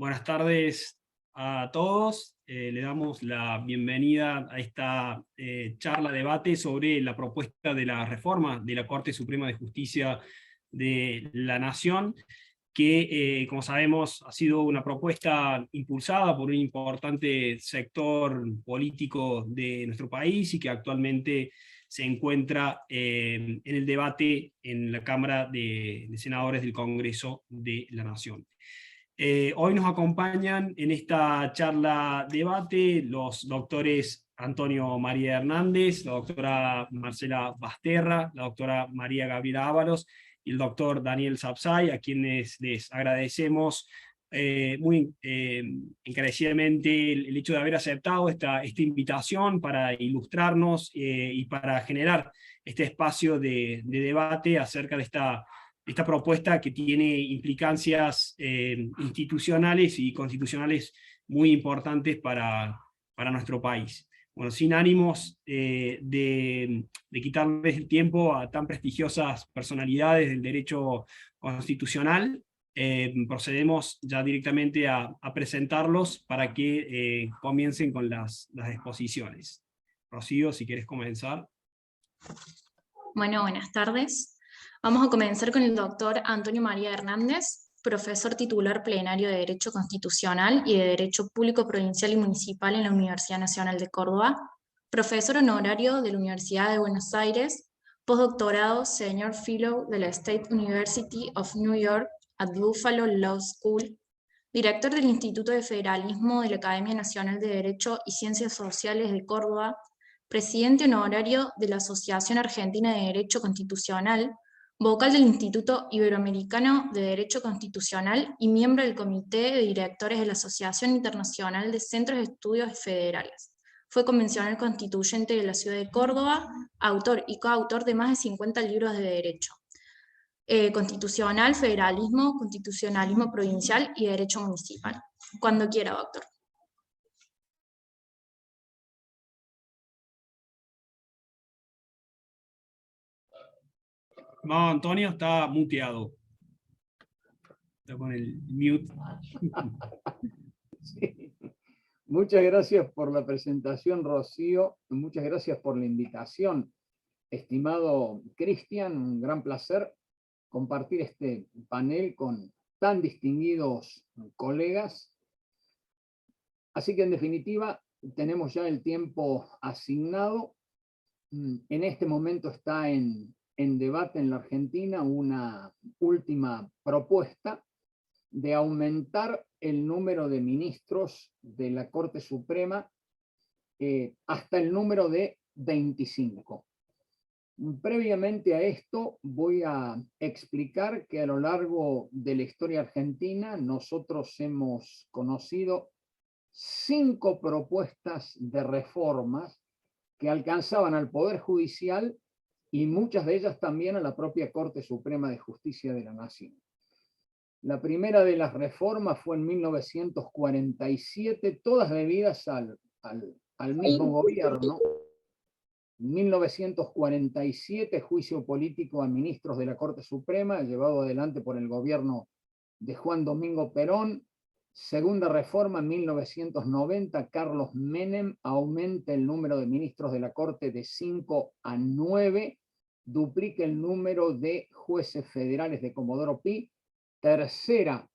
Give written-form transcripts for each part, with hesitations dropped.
Buenas tardes a todos. Le damos la bienvenida a esta charla debate sobre la propuesta de la reforma de la Corte Suprema de Justicia de la Nación, que como sabemos ha sido una propuesta impulsada por un importante sector político de nuestro país y que actualmente se encuentra en el debate en la Cámara de Senadores del Congreso de la Nación. Hoy nos acompañan en esta charla debate los doctores Antonio María Hernández, la doctora Marcela Basterra, la doctora María Gabriela Ábalos y el doctor Daniel Sapsay, a quienes les agradecemos muy encarecidamente el hecho de haber aceptado esta invitación para ilustrarnos y para generar este espacio de debate acerca de esta propuesta que tiene implicancias institucionales y constitucionales muy importantes para nuestro país. Bueno, sin ánimos de quitarles el tiempo a tan prestigiosas personalidades del derecho constitucional, procedemos ya directamente a presentarlos para que comiencen con las exposiciones. Rocío, si quieres comenzar. Bueno, buenas tardes. Vamos a comenzar con el doctor Antonio María Hernández, profesor titular plenario de Derecho Constitucional y de Derecho Público Provincial y Municipal en la Universidad Nacional de Córdoba, profesor honorario de la Universidad de Buenos Aires, postdoctorado Senior Fellow de la State University of New York at Buffalo Law School, director del Instituto de Federalismo de la Academia Nacional de Derecho y Ciencias Sociales de Córdoba, presidente honorario de la Asociación Argentina de Derecho Constitucional, vocal del Instituto Iberoamericano de Derecho Constitucional y miembro del Comité de Directores de la Asociación Internacional de Centros de Estudios Federales. Fue convencional constituyente de la ciudad de Córdoba, autor y coautor de más de 50 libros de derecho. Constitucional, federalismo, constitucionalismo provincial y derecho municipal. Cuando quiera, doctor. No, Antonio está muteado. Está con el mute. Sí. Muchas gracias por la presentación, Rocío. Muchas gracias por la invitación. Estimado Cristian, un gran placer compartir este panel con tan distinguidos colegas. Así que en definitiva, tenemos ya el tiempo asignado. En este momento está en debate en la Argentina una última propuesta de aumentar el número de ministros de la Corte Suprema hasta el número de 25. Previamente a esto voy a explicar que a lo largo de la historia argentina nosotros hemos conocido 5 propuestas de reformas que alcanzaban al Poder Judicial y muchas de ellas también a la propia Corte Suprema de Justicia de la Nación. La primera de las reformas fue en 1947, todas debidas al mismo gobierno. 1947, juicio político a ministros de la Corte Suprema, llevado adelante por el gobierno de Juan Domingo Perón. Segunda reforma, en 1990, Carlos Menem aumenta el número de ministros de la Corte de 5 a 9, duplica el número de jueces federales de Comodoro Pi. Tercera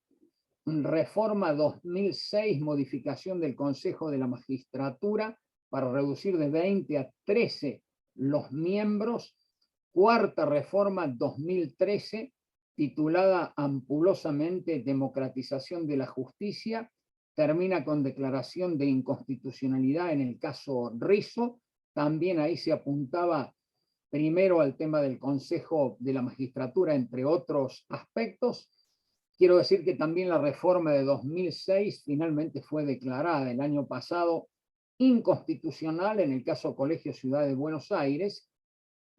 reforma, 2006, modificación del Consejo de la Magistratura para reducir de 20 a 13 los miembros. Cuarta reforma, 2013, titulada ampulosamente Democratización de la Justicia, termina con declaración de inconstitucionalidad en el caso Rizzo. También ahí se apuntaba primero al tema del Consejo de la Magistratura, entre otros aspectos. Quiero decir que también la reforma de 2006 finalmente fue declarada el año pasado inconstitucional en el caso Colegio Ciudad de Buenos Aires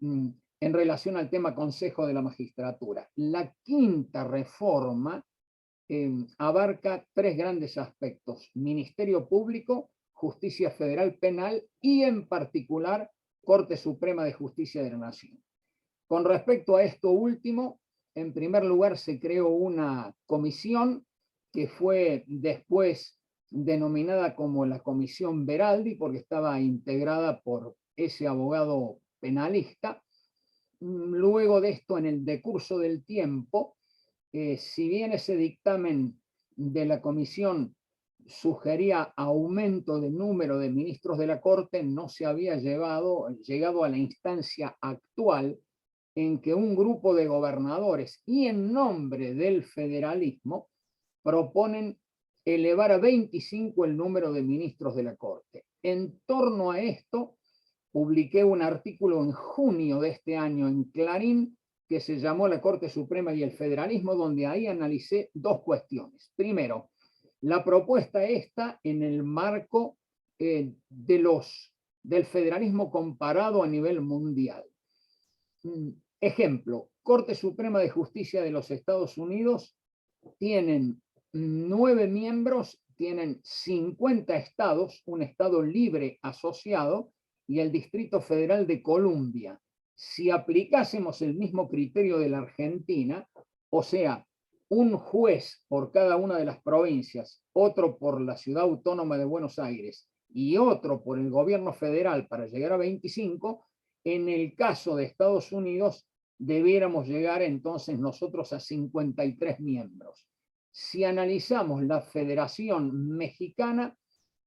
en relación al tema Consejo de la Magistratura. La quinta reforma abarca 3 grandes aspectos: Ministerio Público, Justicia Federal Penal y en particular Corte Suprema de Justicia de la Nación. Con respecto a esto último, en primer lugar se creó una comisión que fue después denominada como la Comisión Beraldi, porque estaba integrada por ese abogado penalista. Luego de esto, en el decurso del tiempo, si bien ese dictamen de la comisión sugería aumento de número de ministros de la Corte, no se había llegado a la instancia actual en que un grupo de gobernadores y en nombre del federalismo proponen elevar a 25 el número de ministros de la Corte. En torno a esto, publiqué un artículo en junio de este año en Clarín que se llamó La Corte Suprema y el Federalismo, donde ahí analicé dos cuestiones. Primero, la propuesta esta en el marco del federalismo comparado a nivel mundial. Ejemplo, Corte Suprema de Justicia de los Estados Unidos tienen 9 miembros, tienen 50 estados, un estado libre asociado, y el Distrito Federal de Columbia. Si aplicásemos el mismo criterio de la Argentina, o sea, un juez por cada una de las provincias, otro por la Ciudad Autónoma de Buenos Aires y otro por el gobierno federal para llegar a 25, en el caso de Estados Unidos debiéramos llegar entonces nosotros a 53 miembros. Si analizamos la Federación Mexicana,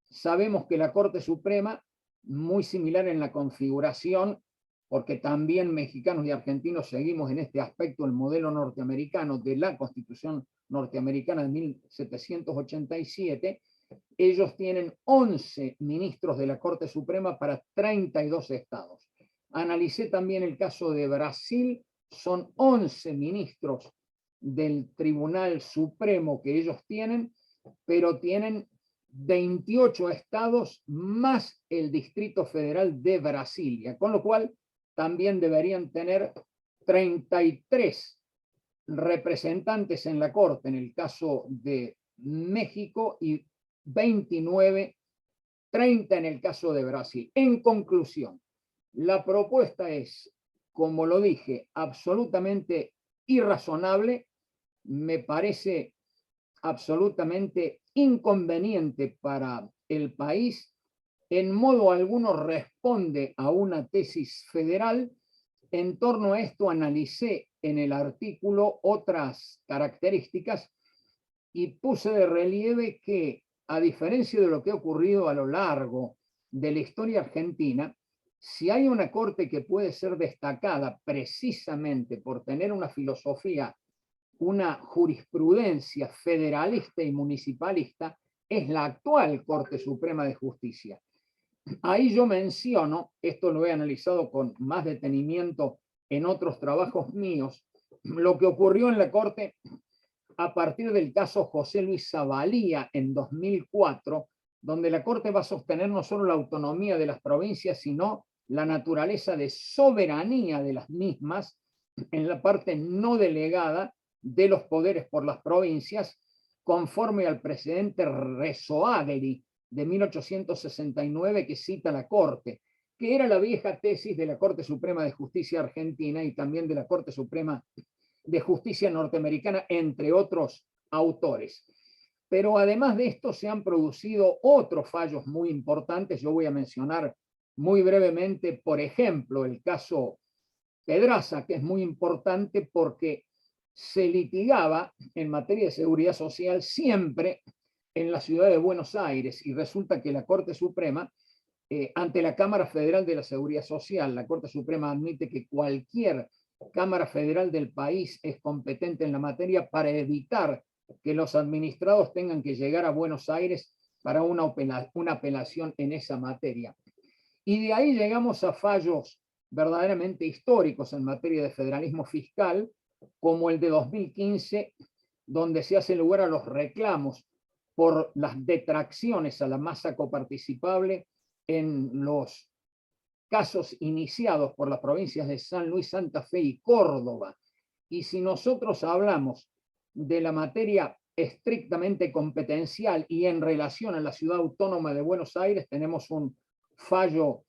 sabemos que la Corte Suprema, muy similar en la configuración, porque también mexicanos y argentinos seguimos en este aspecto el modelo norteamericano de la Constitución norteamericana de 1787, ellos tienen 11 ministros de la Corte Suprema para 32 estados. Analicé también el caso de Brasil, son 11 ministros del Tribunal Supremo que ellos tienen, pero tienen 28 estados más el Distrito Federal de Brasilia, con lo cual también deberían tener 33 representantes en la Corte, en el caso de México, y 29, 30 en el caso de Brasil. En conclusión, la propuesta es, como lo dije, absolutamente irrazonable, me parece absolutamente inconveniente para el país, en modo alguno responde a una tesis federal. En torno a esto analicé en el artículo otras características y puse de relieve que, a diferencia de lo que ha ocurrido a lo largo de la historia argentina, si hay una corte que puede ser destacada precisamente por tener una filosofía, una jurisprudencia federalista y municipalista, es la actual Corte Suprema de Justicia. Ahí yo menciono, esto lo he analizado con más detenimiento en otros trabajos míos, lo que ocurrió en la Corte a partir del caso José Luis Zavalía en 2004, donde la Corte va a sostener no solo la autonomía de las provincias, sino la naturaleza de soberanía de las mismas en la parte no delegada de los poderes por las provincias, conforme al precedente Rezoagli de 1869 que cita la Corte, que era la vieja tesis de la Corte Suprema de Justicia Argentina y también de la Corte Suprema de Justicia norteamericana, entre otros autores. Pero además de esto se han producido otros fallos muy importantes. Yo voy a mencionar muy brevemente, por ejemplo, el caso Pedraza, que es muy importante porque se litigaba en materia de seguridad social siempre en la ciudad de Buenos Aires, y resulta que la Corte Suprema, ante la Cámara Federal de la Seguridad Social, la Corte Suprema admite que cualquier Cámara Federal del país es competente en la materia para evitar que los administrados tengan que llegar a Buenos Aires para una apelación en esa materia. Y de ahí llegamos a fallos verdaderamente históricos en materia de federalismo fiscal, como el de 2015, donde se hace lugar a los reclamos por las detracciones a la masa coparticipable en los casos iniciados por las provincias de San Luis, Santa Fe y Córdoba. Y si nosotros hablamos de la materia estrictamente competencial y en relación a la Ciudad Autónoma de Buenos Aires, tenemos un fallo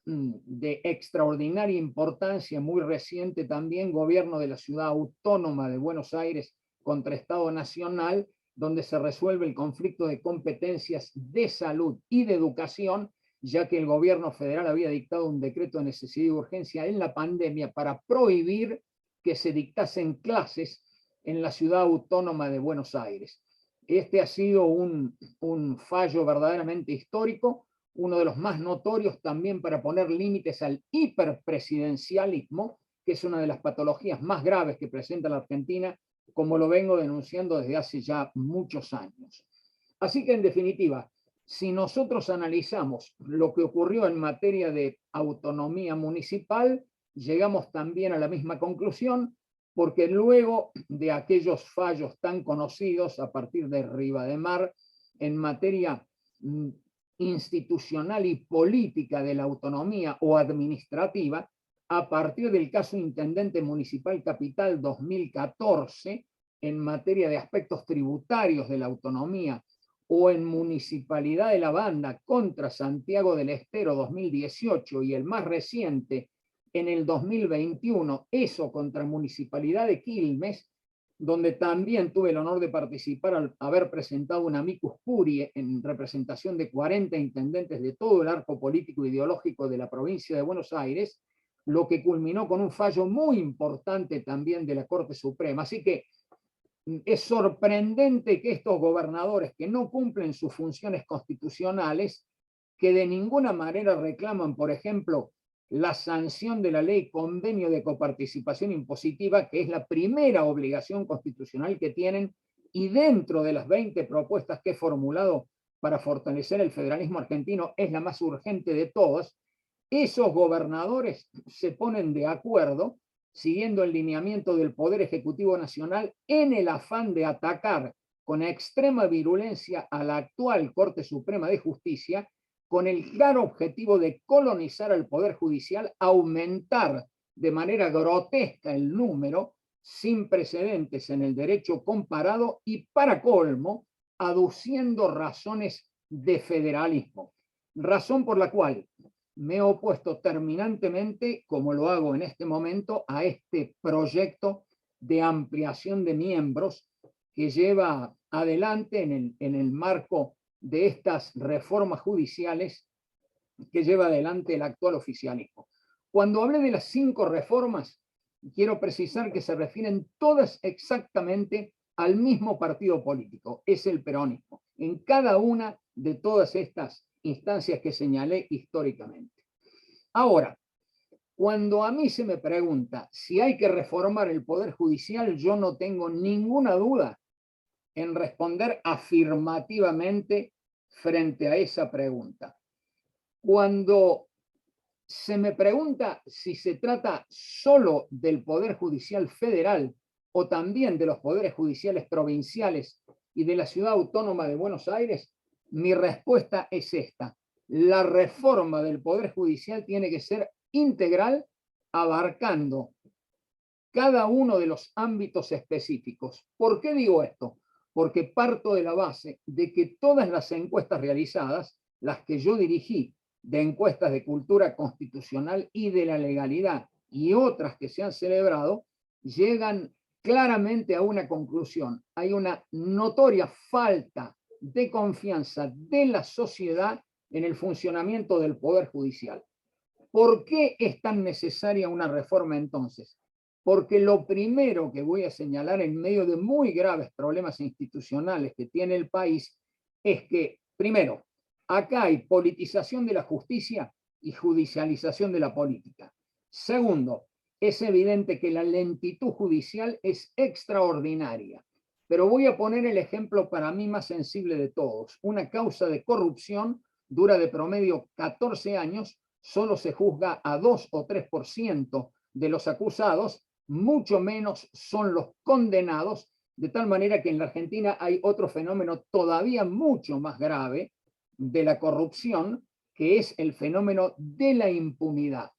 de extraordinaria importancia, muy reciente también, gobierno de la Ciudad Autónoma de Buenos Aires contra Estado Nacional, donde se resuelve el conflicto de competencias de salud y de educación, ya que el gobierno federal había dictado un decreto de necesidad y urgencia en la pandemia para prohibir que se dictasen clases en la ciudad autónoma de Buenos Aires. Este ha sido un fallo verdaderamente histórico, uno de los más notorios también para poner límites al hiperpresidencialismo, que es una de las patologías más graves que presenta la Argentina, como lo vengo denunciando desde hace ya muchos años. Así que, en definitiva, si nosotros analizamos lo que ocurrió en materia de autonomía municipal, llegamos también a la misma conclusión, porque luego de aquellos fallos tan conocidos a partir de Rivademar en materia institucional y política de la autonomía o administrativa, a partir del caso Intendente Municipal Capital 2014, en materia de aspectos tributarios de la autonomía, o en Municipalidad de la Banda contra Santiago del Estero 2018, y el más reciente en el 2021, eso contra Municipalidad de Quilmes, donde también tuve el honor de participar al haber presentado un amicus curiae en representación de 40 intendentes de todo el arco político e ideológico de la provincia de Buenos Aires, lo que culminó con un fallo muy importante también de la Corte Suprema. Así que es sorprendente que estos gobernadores que no cumplen sus funciones constitucionales, que de ninguna manera reclaman, por ejemplo, la sanción de la ley Convenio de Coparticipación Impositiva, que es la primera obligación constitucional que tienen, y dentro de las 20 propuestas que he formulado para fortalecer el federalismo argentino, es la más urgente de todas. Esos gobernadores se ponen de acuerdo, siguiendo el lineamiento del Poder Ejecutivo Nacional, en el afán de atacar con extrema virulencia a la actual Corte Suprema de Justicia, con el claro objetivo de colonizar al Poder Judicial, aumentar de manera grotesca el número, sin precedentes en el derecho comparado, y para colmo, aduciendo razones de federalismo. Razón por la cual me he opuesto terminantemente, como lo hago en este momento, a este proyecto de ampliación de miembros que lleva adelante en el marco de estas reformas judiciales que lleva adelante el actual oficialismo. Cuando hablé de las 5 reformas, quiero precisar que se refieren todas exactamente al mismo partido político, es el peronismo, en cada una de todas estas instancias que señalé históricamente. Ahora, cuando a mí se me pregunta si hay que reformar el Poder Judicial, yo no tengo ninguna duda en responder afirmativamente frente a esa pregunta. Cuando se me pregunta si se trata solo del Poder Judicial Federal o también de los poderes judiciales provinciales y de la Ciudad Autónoma de Buenos Aires, mi respuesta es esta. La reforma del Poder Judicial tiene que ser integral, abarcando cada uno de los ámbitos específicos. ¿Por qué digo esto? Porque parto de la base de que todas las encuestas realizadas, las que yo dirigí, de encuestas de cultura constitucional y de la legalidad, y otras que se han celebrado, llegan claramente a una conclusión. Hay una notoria falta de confianza de la sociedad en el funcionamiento del Poder Judicial. ¿Por qué es tan necesaria una reforma entonces? Porque lo primero que voy a señalar en medio de muy graves problemas institucionales que tiene el país es que, primero, acá hay politización de la justicia y judicialización de la política. Segundo, es evidente que la lentitud judicial es extraordinaria. Pero voy a poner el ejemplo para mí más sensible de todos. Una causa de corrupción dura de promedio 14 años, solo se juzga a 2 o 3% de los acusados, mucho menos son los condenados, de tal manera que en la Argentina hay otro fenómeno todavía mucho más grave de la corrupción, que es el fenómeno de la impunidad.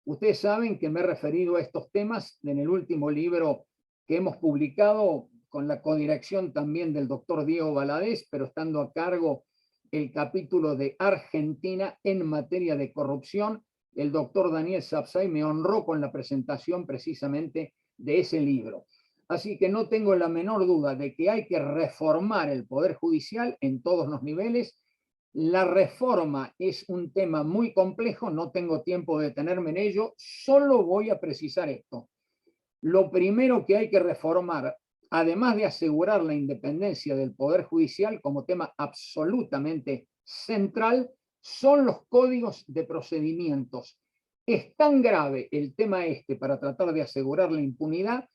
Ustedes saben que me he referido a estos temas en el último libro que hemos publicado con la codirección también del doctor Diego Valadez, pero estando a cargo el capítulo de Argentina en materia de corrupción. El doctor Daniel Sapsay me honró con la presentación precisamente de ese libro. Así que no tengo la menor duda de que hay que reformar el Poder Judicial en todos los niveles. La reforma es un tema muy complejo, no tengo tiempo de detenerme en ello, solo voy a precisar esto. Lo primero que hay que reformar, además de asegurar la independencia del Poder Judicial como tema absolutamente central, son los códigos de procedimientos. Es tan grave el tema este para tratar de asegurar la impunidad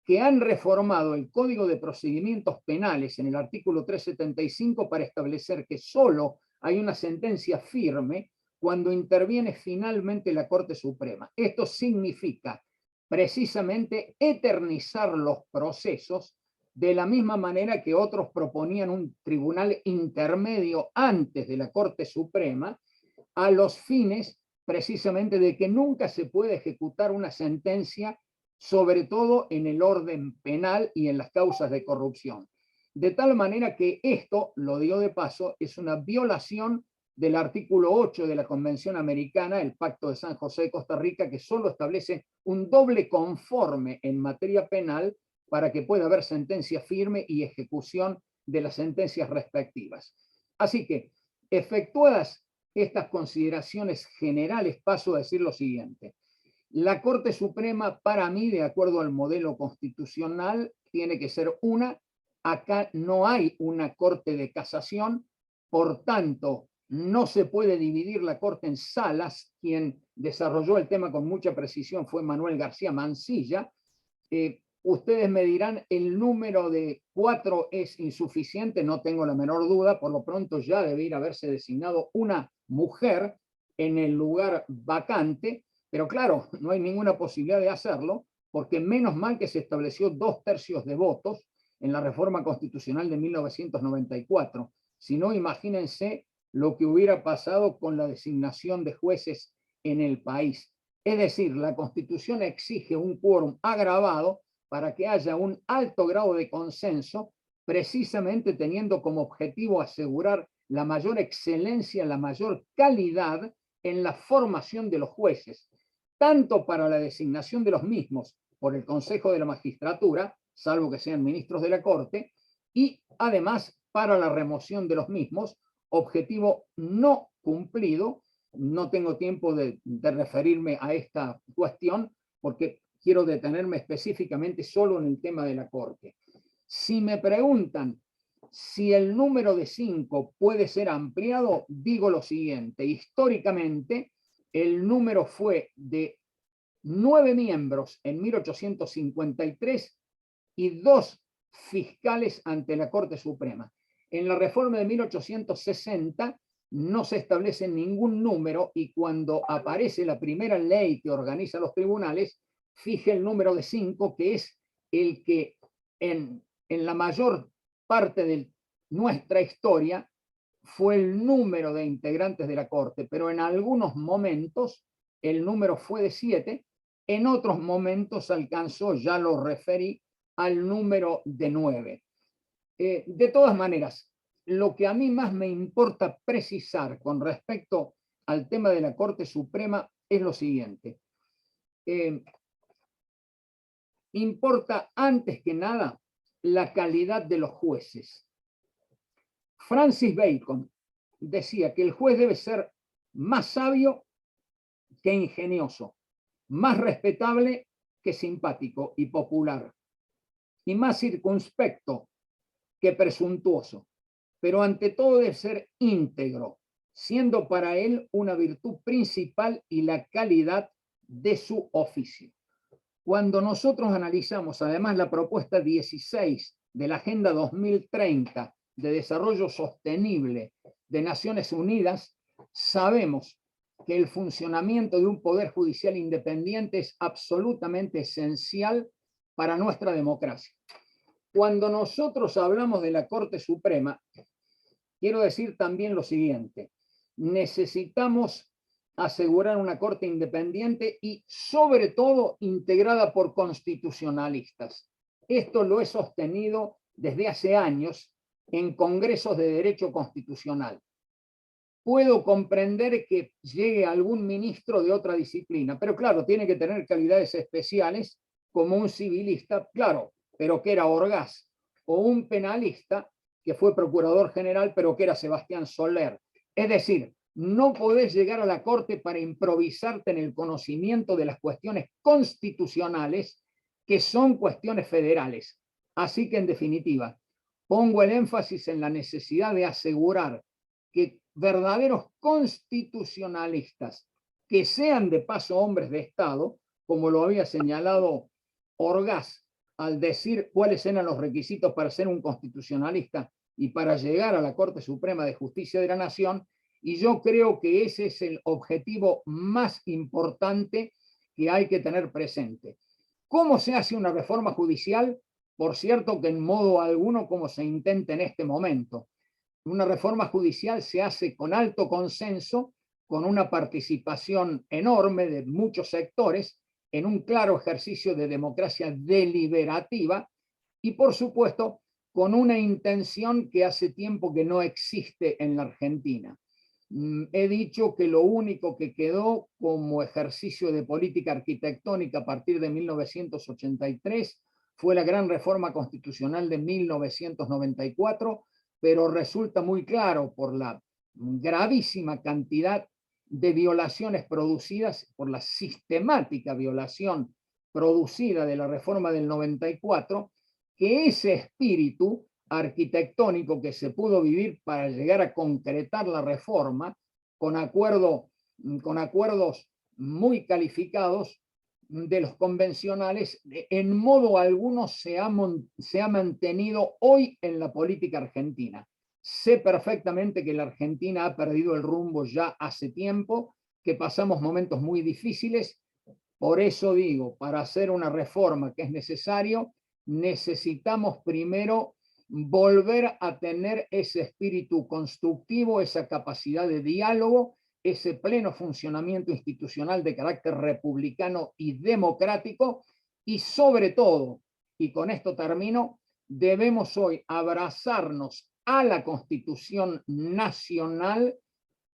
que han reformado el Código de Procedimientos Penales en el artículo 375 para establecer que solo hay una sentencia firme cuando interviene finalmente la Corte Suprema. Esto significa precisamente eternizar los procesos de la misma manera que otros proponían un tribunal intermedio antes de la Corte Suprema, a los fines precisamente de que nunca se puede ejecutar una sentencia, sobre todo en el orden penal y en las causas de corrupción. De tal manera que esto, lo digo de paso, es una violación del artículo 8 de la Convención Americana, el Pacto de San José de Costa Rica, que solo establece un doble conforme en materia penal para que pueda haber sentencia firme y ejecución de las sentencias respectivas. Así que, efectuadas estas consideraciones generales, paso a decir lo siguiente. La Corte Suprema, para mí, de acuerdo al modelo constitucional, tiene que ser una. Acá no hay una Corte de Casación, por tanto, no se puede dividir la Corte en salas. Quien desarrolló el tema con mucha precisión fue Manuel García Mansilla. Ustedes me dirán, el número de 4 es insuficiente, no tengo la menor duda, por lo pronto ya debería haberse designado una mujer en el lugar vacante, pero claro, no hay ninguna posibilidad de hacerlo, porque menos mal que se estableció 2/3 de votos en la reforma constitucional de 1994. Si no, imagínense lo que hubiera pasado con la designación de jueces en el país. Es decir, la Constitución exige un quórum agravado para que haya un alto grado de consenso, precisamente teniendo como objetivo asegurar la mayor excelencia, la mayor calidad en la formación de los jueces, tanto para la designación de los mismos por el Consejo de la Magistratura, salvo que sean ministros de la Corte, y además para la remoción de los mismos, objetivo no cumplido. No tengo tiempo de referirme a esta cuestión porque quiero detenerme específicamente solo en el tema de la Corte. Si me preguntan si el número de 5 puede ser ampliado, digo lo siguiente. Históricamente, el número fue de 9 miembros en 1853 y 2 fiscales ante la Corte Suprema. En la reforma de 1860 no se establece ningún número y cuando aparece la primera ley que organiza los tribunales, fija el número de 5, que es el que en la mayor parte de nuestra historia fue el número de integrantes de la Corte, pero en algunos momentos el número fue de 7, en otros momentos alcanzó, ya lo referí, al número de 9. De todas maneras, lo que a mí más me importa precisar con respecto al tema de la Corte Suprema es lo siguiente. Importa antes que nada la calidad de los jueces. Francis Bacon decía que el juez debe ser más sabio que ingenioso, más respetable que simpático y popular, y más circunspecto que presuntuoso, pero ante todo debe ser íntegro, siendo para él una virtud principal y la calidad de su oficio. Cuando nosotros analizamos además la propuesta 16 de la Agenda 2030 de Desarrollo Sostenible de Naciones Unidas, sabemos que el funcionamiento de un poder judicial independiente es absolutamente esencial para nuestra democracia. Cuando nosotros hablamos de la Corte Suprema, quiero decir también lo siguiente: necesitamos asegurar una Corte independiente y, sobre todo, integrada por constitucionalistas. Esto lo he sostenido desde hace años en congresos de derecho constitucional. Puedo comprender que llegue algún ministro de otra disciplina, pero claro, tiene que tener calidades especiales como un civilista. Claro, pero que era Orgaz, o un penalista que fue procurador general, pero que era Sebastián Soler. Es decir, no podés llegar a la Corte para improvisarte en el conocimiento de las cuestiones constitucionales, que son cuestiones federales. Así que, en definitiva, pongo el énfasis en la necesidad de asegurar que verdaderos constitucionalistas, que sean de paso hombres de Estado, como lo había señalado Orgaz, al decir cuáles eran los requisitos para ser un constitucionalista y para llegar a la Corte Suprema de Justicia de la Nación, y yo creo que ese es el objetivo más importante que hay que tener presente. ¿Cómo se hace una reforma judicial? Por cierto, que en modo alguno como se intenta en este momento. Una reforma judicial se hace con alto consenso, con una participación enorme de muchos sectores, en un claro ejercicio de democracia deliberativa y, por supuesto, con una intención que hace tiempo que no existe en la Argentina. He dicho que lo único que quedó como ejercicio de política arquitectónica a partir de 1983 fue la gran reforma constitucional de 1994, pero resulta muy claro por la gravísima cantidad de violaciones producidas, por la sistemática violación producida de la reforma del 94, que ese espíritu arquitectónico que se pudo vivir para llegar a concretar la reforma, con acuerdos muy calificados de los convencionales, en modo alguno se ha mantenido hoy en la política argentina. Sé perfectamente que la Argentina ha perdido el rumbo ya hace tiempo, que pasamos momentos muy difíciles. Por eso digo, para hacer una reforma que es necesario, necesitamos primero volver a tener ese espíritu constructivo, esa capacidad de diálogo, ese pleno funcionamiento institucional de carácter republicano y democrático, y sobre todo, y con esto termino, debemos hoy abrazarnos a la Constitución Nacional,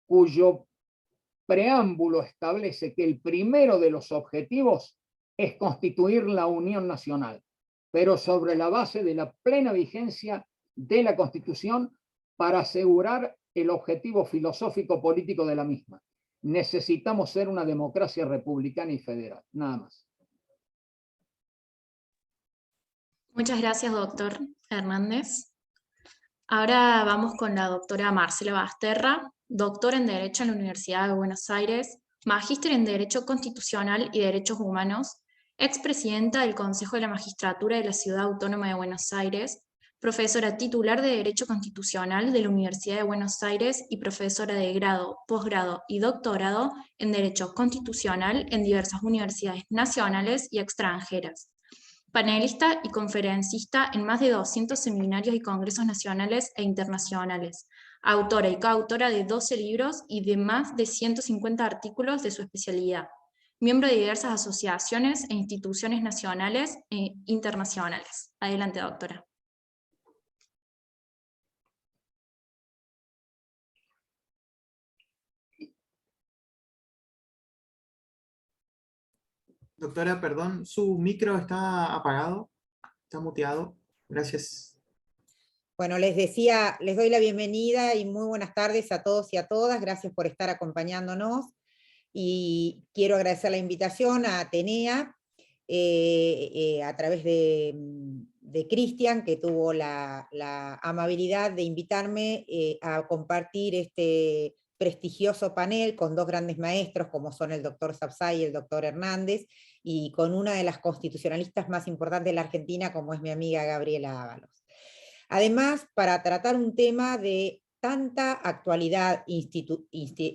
cuyo preámbulo establece que el primero de los objetivos es constituir la Unión Nacional, pero sobre la base de la plena vigencia de la Constitución para asegurar el objetivo filosófico político de la misma. Necesitamos ser una democracia republicana y federal, nada más. Muchas gracias, doctor Hernández. Ahora vamos con la doctora Marcela Basterra, doctora en Derecho en la Universidad de Buenos Aires, magíster en Derecho Constitucional y Derechos Humanos, expresidenta del Consejo de la Magistratura de la Ciudad Autónoma de Buenos Aires, profesora titular de Derecho Constitucional de la Universidad de Buenos Aires y profesora de grado, posgrado y doctorado en Derecho Constitucional en diversas universidades nacionales y extranjeras. Panelista y conferencista en más de 200 seminarios y congresos nacionales e internacionales, autora y coautora de 12 libros y de más de 150 artículos de su especialidad, miembro de diversas asociaciones e instituciones nacionales e internacionales. Adelante, doctora. Doctora, perdón, su micro está apagado, está muteado. Gracias. Bueno, les decía, les doy la bienvenida y muy buenas tardes a todos y a todas. Gracias por estar acompañándonos. Y quiero agradecer la invitación a Atenea, a través de Cristian, que tuvo la amabilidad de invitarme a compartir este prestigioso panel con dos grandes maestros, como son el doctor Sapsay y el doctor Hernández, y con una de las constitucionalistas más importantes de la Argentina, como es mi amiga Gabriela Ábalos. Además, para tratar un tema de tanta actualidad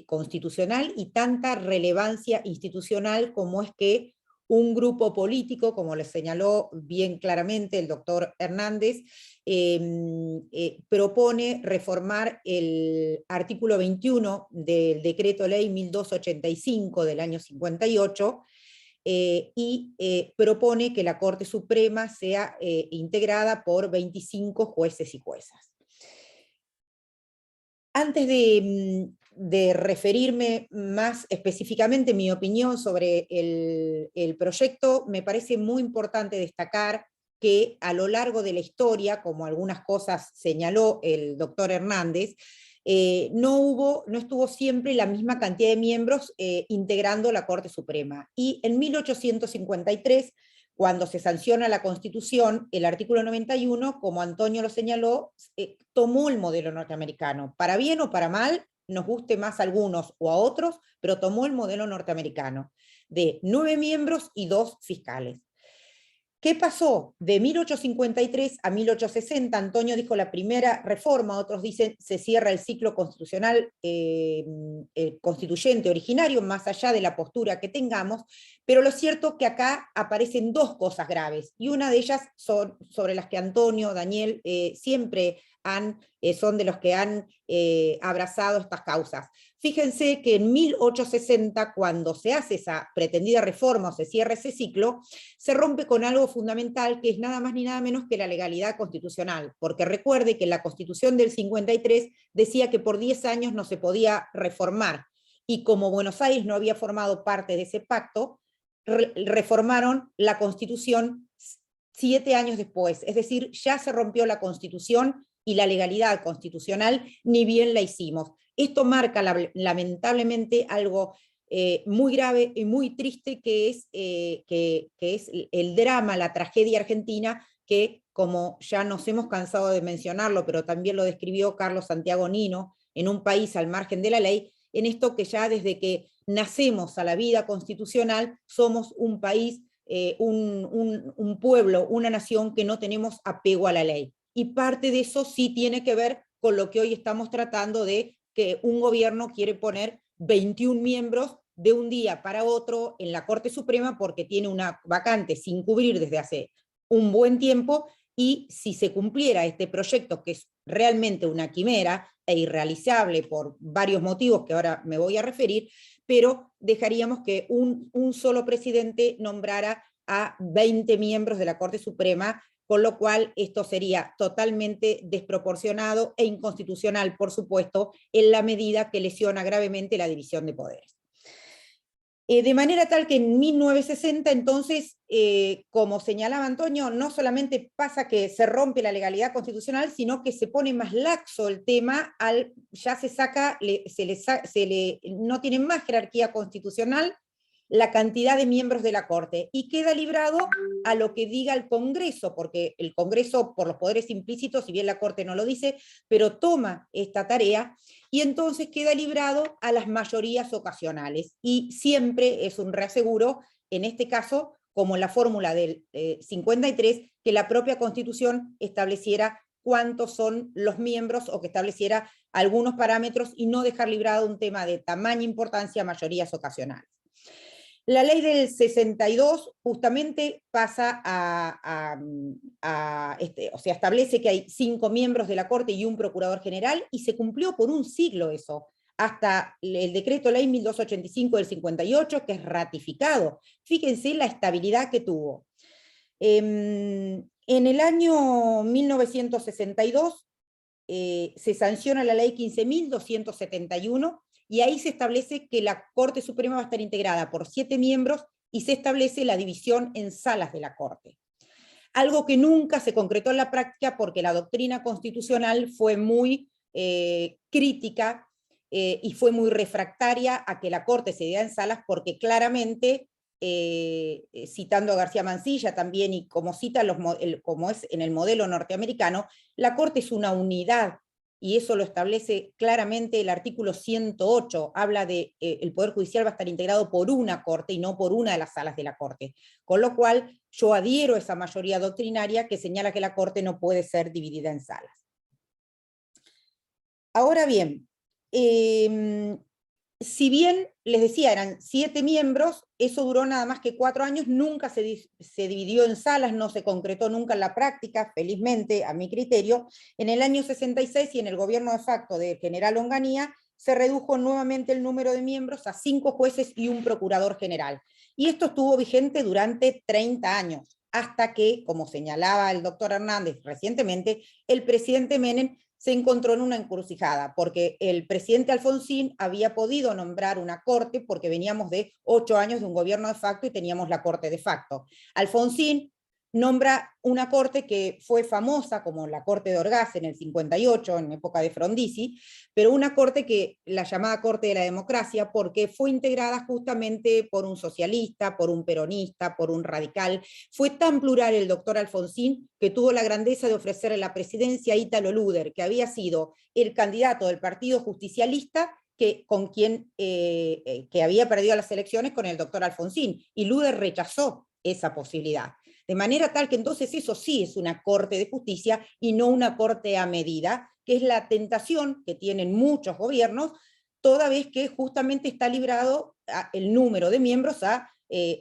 constitucional y tanta relevancia institucional como es que un grupo político, como les señaló bien claramente el doctor Hernández, propone reformar el artículo 21 del decreto ley 1285 del año 58, propone que la Corte Suprema sea integrada por 25 jueces y juezas. Antes de referirme más específicamente mi opinión sobre el proyecto, me parece muy importante destacar que a lo largo de la historia, como algunas cosas señaló el doctor Hernández, no estuvo siempre la misma cantidad de miembros integrando la Corte Suprema. Y en 1853, cuando se sanciona la Constitución, el artículo 91, como Antonio lo señaló, tomó el modelo norteamericano. Para bien o para mal, nos guste más a algunos o a otros, pero tomó el modelo norteamericano, de 9 miembros y 2 fiscales. ¿Qué pasó? De 1853 a 1860, Antonio dijo la primera reforma, otros dicen se cierra el ciclo constitucional constituyente originario, más allá de la postura que tengamos, pero lo cierto es que acá aparecen 2 cosas graves, y una de ellas son sobre las que Antonio, Daniel, siempre son de los que han abrazado estas causas. Fíjense que en 1860, cuando se hace esa pretendida reforma o se cierra ese ciclo, se rompe con algo fundamental que es nada más ni nada menos que la legalidad constitucional, porque recuerde que la Constitución del 53 decía que por 10 años no se podía reformar, y como Buenos Aires no había formado parte de ese pacto, reformaron la Constitución 7 años después, es decir, ya se rompió la Constitución y la legalidad constitucional, ni bien la hicimos. Esto marca lamentablemente algo muy grave y muy triste, que es el drama, la tragedia argentina, que como ya nos hemos cansado de mencionarlo, pero también lo describió Carlos Santiago Nino, en Un país al margen de la ley, en esto que ya desde que nacemos a la vida constitucional somos un país, un pueblo, una nación que no tenemos apego a la ley. Y parte de eso sí tiene que ver con lo que hoy estamos tratando, de que un gobierno quiere poner 21 miembros de un día para otro en la Corte Suprema porque tiene una vacante sin cubrir desde hace un buen tiempo, y si se cumpliera este proyecto, que es realmente una quimera e irrealizable por varios motivos que ahora me voy a referir, pero dejaríamos que un solo presidente nombrara a 20 miembros de la Corte Suprema, con lo cual esto sería totalmente desproporcionado e inconstitucional, por supuesto, en la medida que lesiona gravemente la división de poderes. De manera tal que en 1960, entonces, como señalaba Antonio, no solamente pasa que se rompe la legalidad constitucional, sino que se pone más laxo el tema, ya se saca, no tienen más jerarquía constitucional la cantidad de miembros de la Corte, y queda librado a lo que diga el Congreso, porque el Congreso, por los poderes implícitos, si bien la Corte no lo dice, pero toma esta tarea, y entonces queda librado a las mayorías ocasionales, y siempre es un reaseguro, en este caso, como en la fórmula del 53, que la propia Constitución estableciera cuántos son los miembros, o que estableciera algunos parámetros, y no dejar librado un tema de tamaña importancia a mayorías ocasionales. La ley del 62 justamente pasa o sea, establece que hay 5 miembros de la Corte y un procurador general, y se cumplió por un siglo eso, hasta el decreto ley 1285 del 58, que es ratificado. Fíjense la estabilidad que tuvo. En el año 1962 se sanciona la ley 15.271, y ahí se establece que la Corte Suprema va a estar integrada por 7 miembros, y se establece la división en salas de la Corte. Algo que nunca se concretó en la práctica porque la doctrina constitucional fue muy crítica y fue muy refractaria a que la Corte se diera en salas, porque claramente, citando a García Mansilla también, y como cita como es en el modelo norteamericano, la Corte es una unidad, y eso lo establece claramente el artículo 108, habla de el Poder Judicial va a estar integrado por una Corte y no por una de las salas de la Corte, con lo cual yo adhiero a esa mayoría doctrinaria que señala que la Corte no puede ser dividida en salas. Ahora bien, si bien, les decía, eran 7 miembros, eso duró nada más que 4 años, nunca se dividió en salas, no se concretó nunca en la práctica, felizmente, a mi criterio. En el año 66, y en el gobierno de facto del general Onganía, se redujo nuevamente el número de miembros a 5 jueces y un procurador general. Y esto estuvo vigente durante 30 años, hasta que, como señalaba el doctor Hernández recientemente, el presidente Menem se encontró en una encrucijada, porque el presidente Alfonsín había podido nombrar una corte, porque veníamos de 8 años de un gobierno de facto y teníamos la corte de facto. Alfonsín nombra una corte que fue famosa como la Corte de Orgaz en el 58, en época de Frondizi, pero una corte que, la llamada Corte de la Democracia, porque fue integrada justamente por un socialista, por un peronista, por un radical. Fue tan plural el doctor Alfonsín que tuvo la grandeza de ofrecerle la presidencia a Ítalo Luder, que había sido el candidato del Partido Justicialista que había perdido las elecciones con el doctor Alfonsín, y Luder rechazó esa posibilidad. De manera tal que entonces eso sí es una corte de justicia y no una corte a medida, que es la tentación que tienen muchos gobiernos, toda vez que justamente está librado el número de miembros a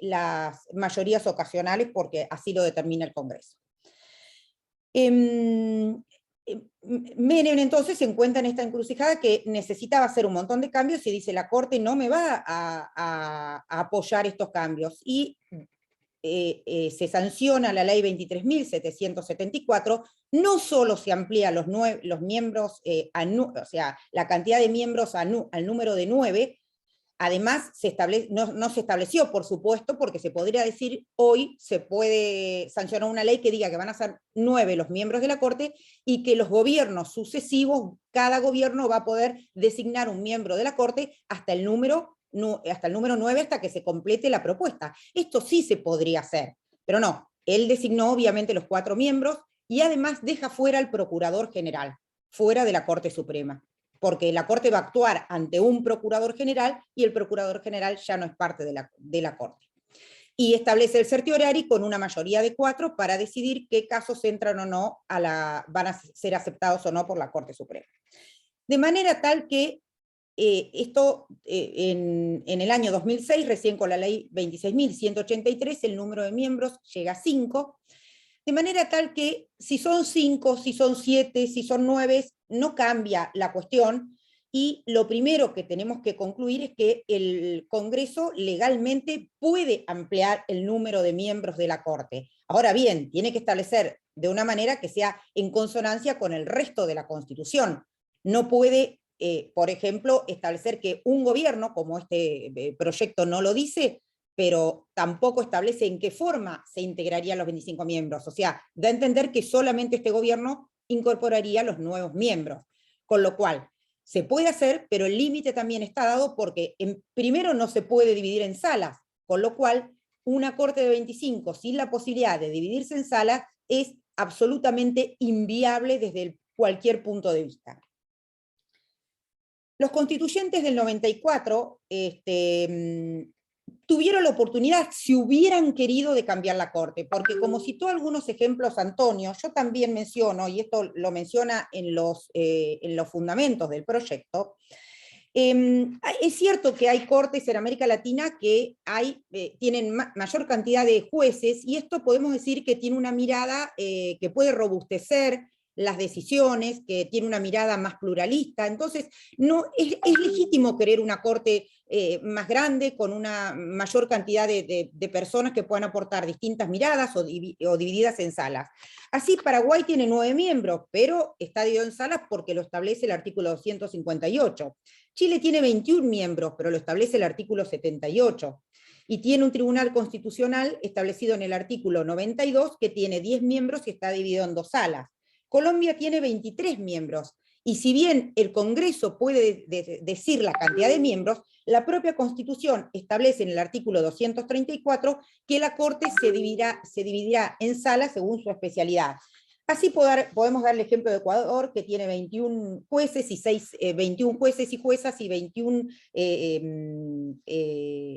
las mayorías ocasionales, porque así lo determina el Congreso. Menem entonces se encuentra en esta encrucijada que necesitaba hacer un montón de cambios y dice, la Corte no me va a apoyar estos cambios, y se sanciona la ley 23.774, no solo se amplía los miembros, o sea, la cantidad de miembros al número de 9, además no se estableció, por supuesto, porque se podría decir, hoy se puede sancionar una ley que diga que van a ser 9 los miembros de la Corte, y que los gobiernos sucesivos, cada gobierno va a poder designar un miembro de la Corte hasta el número 9, hasta que se complete la propuesta. Esto sí se podría hacer, pero no. Él designó obviamente los 4 miembros, y además deja fuera al Procurador General, fuera de la Corte Suprema, porque la Corte va a actuar ante un Procurador General, y el Procurador General ya no es parte de la Corte. Y establece el certiorari con una mayoría de 4 para decidir qué casos entran o no van a ser aceptados o no por la Corte Suprema. De manera tal que esto en el año 2006, recién con la ley 26.183, el número de miembros llega a 5, de manera tal que si son 5, si son 7, si son 9, no cambia la cuestión, y lo primero que tenemos que concluir es que el Congreso legalmente puede ampliar el número de miembros de la Corte. Ahora bien, tiene que establecer de una manera que sea en consonancia con el resto de la Constitución. No puede por ejemplo, establecer que un gobierno, como este proyecto no lo dice, pero tampoco establece en qué forma se integrarían los 25 miembros. O sea, da a entender que solamente este gobierno incorporaría los nuevos miembros. Con lo cual, se puede hacer, pero el límite también está dado porque primero no se puede dividir en salas, con lo cual una Corte de 25 sin la posibilidad de dividirse en salas es absolutamente inviable desde cualquier punto de vista. Los constituyentes del 94 tuvieron la oportunidad, si hubieran querido, de cambiar la Corte, porque como citó algunos ejemplos Antonio, yo también menciono, y esto lo menciona en los fundamentos del proyecto, es cierto que hay cortes en América Latina que tienen mayor cantidad de jueces, y esto podemos decir que tiene una mirada que puede robustecer las decisiones, que tiene una mirada más pluralista. Entonces, no, es legítimo querer una corte más grande, con una mayor cantidad de personas que puedan aportar distintas miradas o divididas en salas. Así, Paraguay tiene 9 miembros, pero está dividido en salas porque lo establece el artículo 258. Chile tiene 21 miembros, pero lo establece el artículo 78. Y tiene un tribunal constitucional establecido en el artículo 92, que tiene 10 miembros y está dividido en 2 salas. Colombia tiene 23 miembros, y si bien el Congreso puede decir la cantidad de miembros, la propia Constitución establece en el artículo 234 que la Corte se dividirá en salas según su especialidad. Así podemos dar el ejemplo de Ecuador, que tiene 21 jueces y 21 jueces y juezas y 21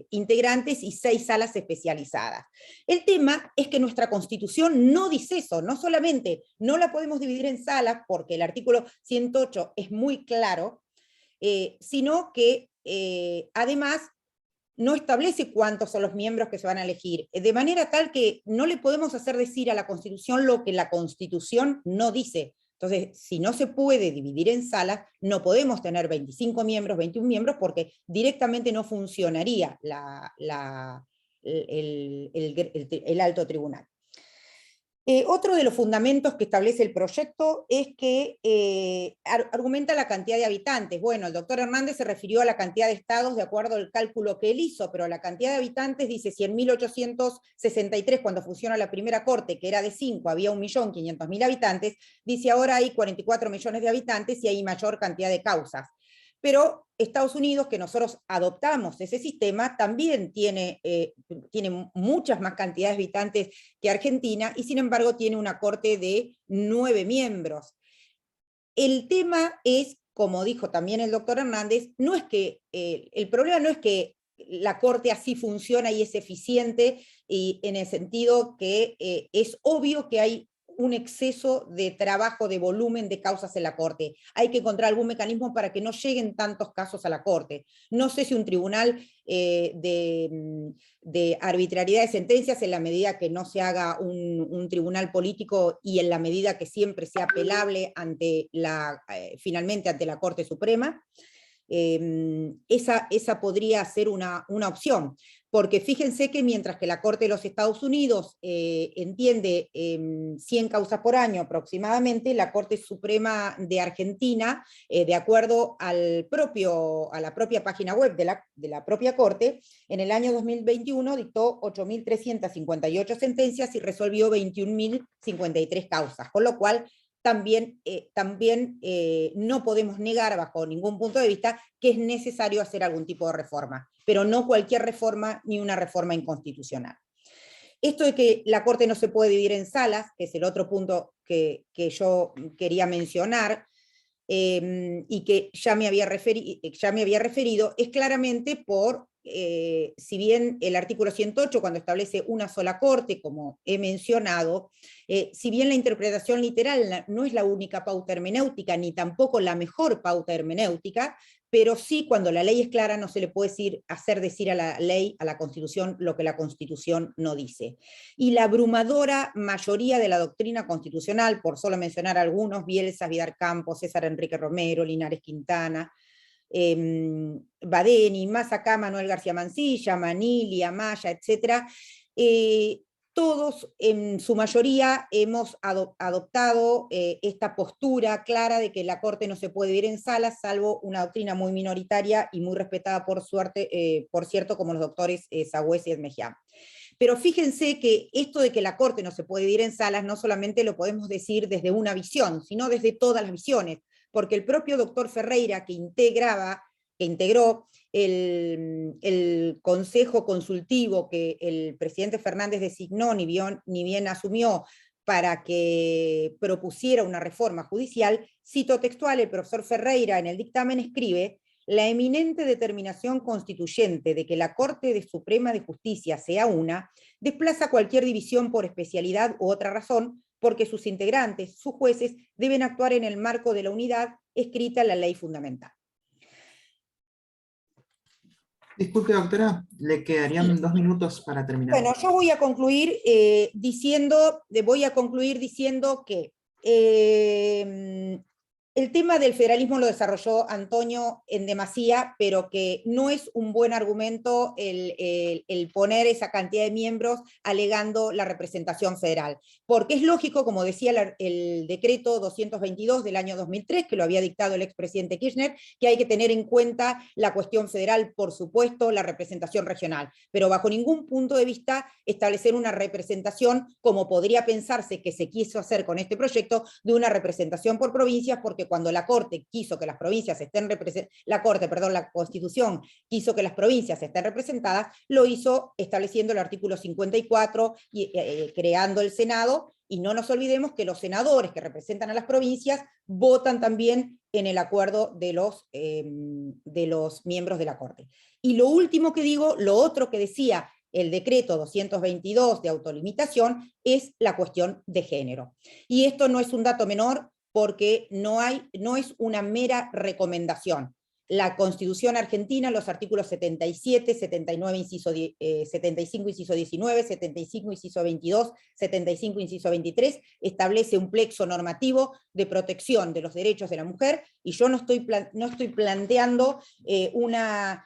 integrantes y 6 salas especializadas. El tema es que nuestra Constitución no dice eso, no solamente no la podemos dividir en salas, porque el artículo 108 es muy claro, sino que además no establece cuántos son los miembros que se van a elegir, de manera tal que no le podemos hacer decir a la Constitución lo que la Constitución no dice. Entonces, si no se puede dividir en salas, no podemos tener 25 miembros, 21 miembros, porque directamente no funcionaría el alto tribunal. Otro de los fundamentos que establece el proyecto es que argumenta la cantidad de habitantes. Bueno, el doctor Hernández se refirió a la cantidad de estados de acuerdo al cálculo que él hizo, pero la cantidad de habitantes dice, si en 1863, cuando funciona la primera corte, que era de 5, había 1.500.000 habitantes, dice ahora hay 44 millones de habitantes y hay mayor cantidad de causas. Pero Estados Unidos, que nosotros adoptamos ese sistema, también tiene muchas más cantidades de habitantes que Argentina, y sin embargo tiene una corte de 9 miembros. El tema es, como dijo también el doctor Hernández, no es que, el problema no es que la corte así funciona y es eficiente, y en el sentido que es obvio que hay un exceso de trabajo, de volumen de causas en la Corte. Hay que encontrar algún mecanismo para que no lleguen tantos casos a la Corte. No sé si un tribunal de arbitrariedad de sentencias, en la medida que no se haga un tribunal político y en la medida que siempre sea apelable ante finalmente ante la Corte Suprema, esa podría ser una opción. Porque fíjense que mientras que la Corte de los Estados Unidos entiende 100 causas por año aproximadamente, la Corte Suprema de Argentina, de acuerdo a la propia página web de la propia Corte, en el año 2021 dictó 8.358 sentencias y resolvió 21.053 causas, con lo cual también no podemos negar bajo ningún punto de vista que es necesario hacer algún tipo de reforma, pero no cualquier reforma ni una reforma inconstitucional. Esto de que la Corte no se puede dividir en salas, que es el otro punto que yo quería mencionar, y que ya me había referido, es claramente por, si bien el artículo 108, cuando establece una sola corte, como he mencionado, si bien la interpretación literal no es la única pauta hermenéutica, ni tampoco la mejor pauta hermenéutica, pero sí, cuando la ley es clara, no se le puede hacer decir a la ley, a la Constitución, lo que la Constitución no dice. Y la abrumadora mayoría de la doctrina constitucional, por solo mencionar algunos, Bielsa, Vidal Campos, César Enrique Romero, Linares Quintana, Badeni, más acá Manuel García Mansilla, Manili, Amaya, etc., todos en su mayoría hemos adoptado esta postura clara de que la Corte no se puede dividir en salas, salvo una doctrina muy minoritaria y muy respetada por cierto, como los doctores Sagüez y Edmejian. Pero fíjense que esto de que la Corte no se puede dividir en salas no solamente lo podemos decir desde una visión, sino desde todas las visiones, porque el propio doctor Ferreira, que integró el consejo consultivo que el presidente Fernández designó, ni bien asumió, para que propusiera una reforma judicial, cito textual, el profesor Ferreira en el dictamen escribe: la eminente determinación constituyente de que la Corte Suprema de Justicia sea una, desplaza cualquier división por especialidad u otra razón, porque sus integrantes, sus jueces, deben actuar en el marco de la unidad escrita en la ley fundamental. Disculpe, doctora, le quedarían 2 minutos para terminar. Bueno, yo voy a concluir diciendo que el tema del federalismo lo desarrolló Antonio en demasía, pero que no es un buen argumento el poner esa cantidad de miembros alegando la representación federal. Porque es lógico, como decía el decreto 222 del año 2003, que lo había dictado el expresidente Kirchner, que hay que tener en cuenta la cuestión federal, por supuesto, la representación regional, pero bajo ningún punto de vista establecer una representación, como podría pensarse que se quiso hacer con este proyecto, de una representación por provincias, porque cuando la Corte quiso que las provincias estén representadas, la Constitución quiso que las provincias estén representadas, lo hizo estableciendo el artículo 54 y creando el Senado, y no nos olvidemos que los senadores que representan a las provincias votan también en el acuerdo de los miembros de la Corte. Y lo último que digo, lo otro que decía el decreto 222 de autolimitación, es la cuestión de género. Y esto no es un dato menor, porque no es una mera recomendación. la Constitución argentina, los artículos 77, 79, 75, inciso 19, 75, inciso 22, 75, inciso 23, establece un plexo normativo de protección de los derechos de la mujer, y yo no estoy planteando una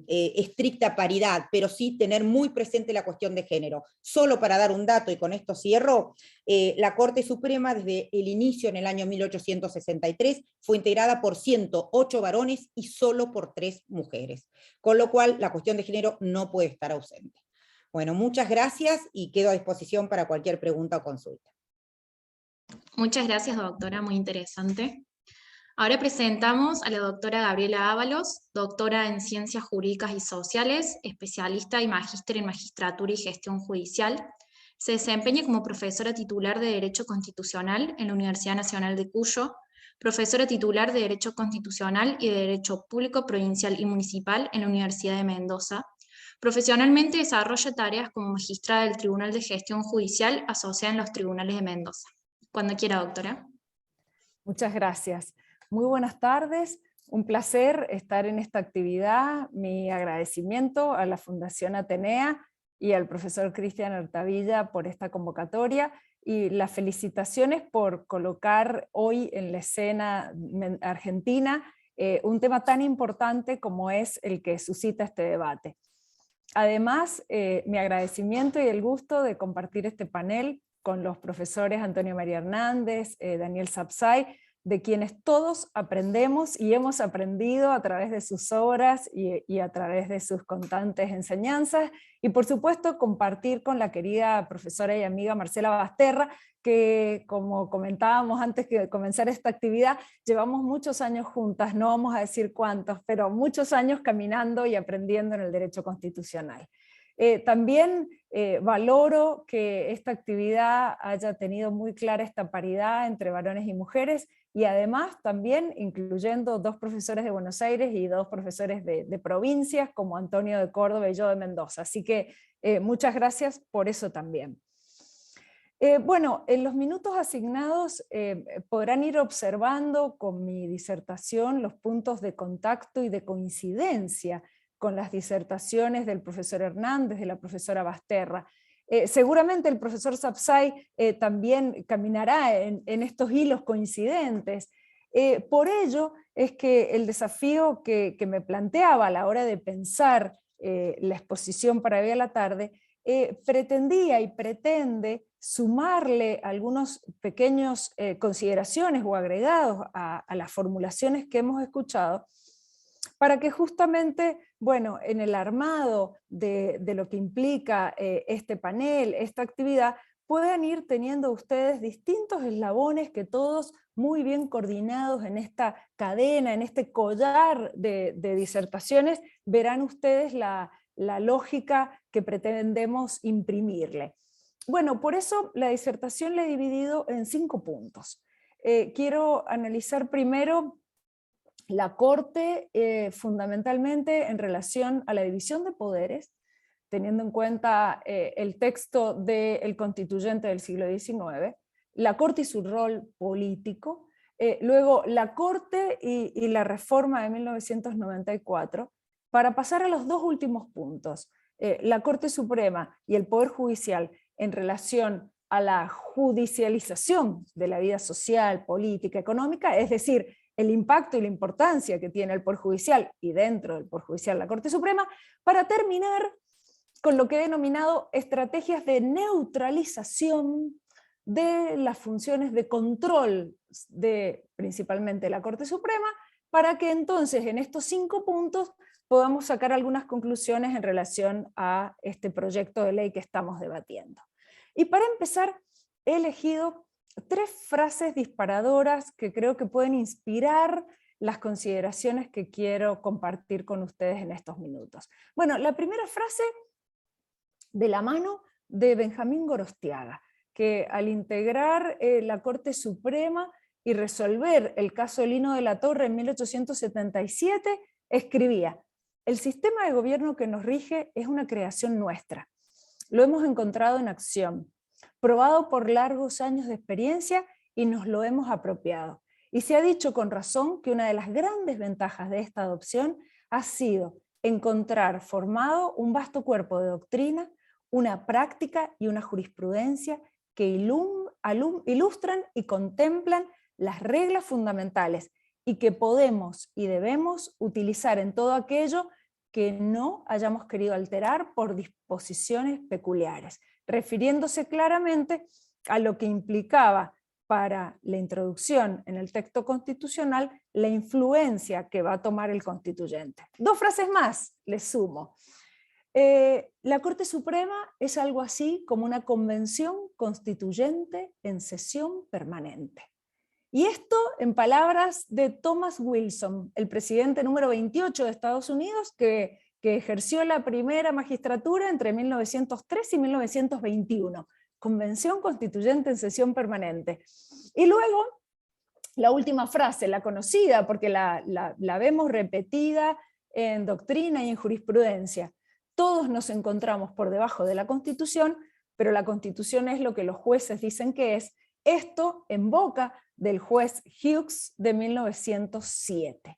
estricta paridad, pero sí tener muy presente la cuestión de género. Solo para dar un dato, y con esto cierro, la Corte Suprema desde el inicio en el año 1863 fue integrada por 108 varones y solo por 3 mujeres, con lo cual la cuestión de género no puede estar ausente. Bueno, muchas gracias y quedo a disposición para cualquier pregunta o consulta. Muchas gracias, doctora, muy interesante. Ahora presentamos a la doctora Gabriela Ábalos, doctora en Ciencias Jurídicas y Sociales, especialista y magíster en Magistratura y Gestión Judicial. Se desempeña como profesora titular de Derecho Constitucional en la Universidad Nacional de Cuyo, profesora titular de Derecho Constitucional y de Derecho Público Provincial y Municipal en la Universidad de Mendoza. Profesionalmente desarrolla tareas como magistrada del Tribunal de Gestión Judicial asociada en los tribunales de Mendoza. Cuando quiera, doctora. Muchas gracias. Muy buenas tardes. Un placer estar en esta actividad. Mi agradecimiento a la Fundación Atenea y al profesor Cristian Artavilla por esta convocatoria, y las felicitaciones por colocar hoy en la escena argentina un tema tan importante como es el que suscita este debate. Además, mi agradecimiento y el gusto de compartir este panel con los profesores Antonio María Hernández, Daniel Sapsay, de quienes todos aprendemos y hemos aprendido a través de sus obras y a través de sus constantes enseñanzas, y por supuesto compartir con la querida profesora y amiga Marcela Basterra, que como comentábamos antes de comenzar esta actividad, llevamos muchos años juntas, no vamos a decir cuántos, pero muchos años caminando y aprendiendo en el derecho constitucional. También valoro que esta actividad haya tenido muy clara esta paridad entre varones y mujeres, y además también incluyendo 2 profesores de Buenos Aires y 2 profesores de provincias, como Antonio de Córdoba y yo de Mendoza. Así que muchas gracias por eso también. Bueno, en los minutos asignados podrán ir observando con mi disertación los puntos de contacto y de coincidencia con las disertaciones del profesor Hernández, de la profesora Basterra. Seguramente el profesor Sapsay también caminará en estos hilos coincidentes. Por ello es que el desafío que me planteaba a la hora de pensar la exposición para hoy a la tarde, pretendía y pretende sumarle algunos pequeños consideraciones o agregados a las formulaciones que hemos escuchado, para que justamente, bueno, en el armado de lo que implica este panel, esta actividad, puedan ir teniendo ustedes distintos eslabones que todos muy bien coordinados en esta cadena, en este collar de disertaciones, verán ustedes la lógica que pretendemos imprimirle. Bueno, por eso la disertación la he dividido en 5 puntos. Quiero analizar primero la Corte fundamentalmente en relación a la división de poderes, teniendo en cuenta el texto del Constituyente del siglo XIX, la Corte y su rol político, luego la Corte y la reforma de 1994, para pasar a los 2 últimos puntos, la Corte Suprema y el Poder Judicial en relación a la judicialización de la vida social, política, económica, es decir, el impacto y la importancia que tiene el Poder Judicial y dentro del Poder Judicial la Corte Suprema, para terminar con lo que he denominado estrategias de neutralización de las funciones de control de principalmente la Corte Suprema, para que entonces en estos 5 puntos podamos sacar algunas conclusiones en relación a este proyecto de ley que estamos debatiendo. Y para empezar, he elegido 3 frases disparadoras que creo que pueden inspirar las consideraciones que quiero compartir con ustedes en estos minutos. Bueno, la primera frase de la mano de Benjamín Gorostiaga, que al integrar la Corte Suprema y resolver el caso Lino de la Torre en 1877, escribía: el sistema de gobierno que nos rige es una creación nuestra. Lo hemos encontrado en acción, probado por largos años de experiencia, y nos lo hemos apropiado. Y se ha dicho con razón que una de las grandes ventajas de esta adopción ha sido encontrar formado un vasto cuerpo de doctrina, una práctica y una jurisprudencia que ilustran y contemplan las reglas fundamentales y que podemos y debemos utilizar en todo aquello que no hayamos querido alterar por disposiciones peculiares, refiriéndose claramente a lo que implicaba para la introducción en el texto constitucional la influencia que va a tomar el constituyente. 2 frases más, les sumo. La Corte Suprema es algo así como una convención constituyente en sesión permanente. Y esto en palabras de Thomas Wilson, el presidente número 28 de Estados Unidos, que ejerció la primera magistratura entre 1903 y 1921. Convención Constituyente en sesión permanente. Y luego, la última frase, la conocida, porque la vemos repetida en doctrina y en jurisprudencia. Todos nos encontramos por debajo de la Constitución, pero la Constitución es lo que los jueces dicen que es. Esto en boca del juez Hughes de 1907.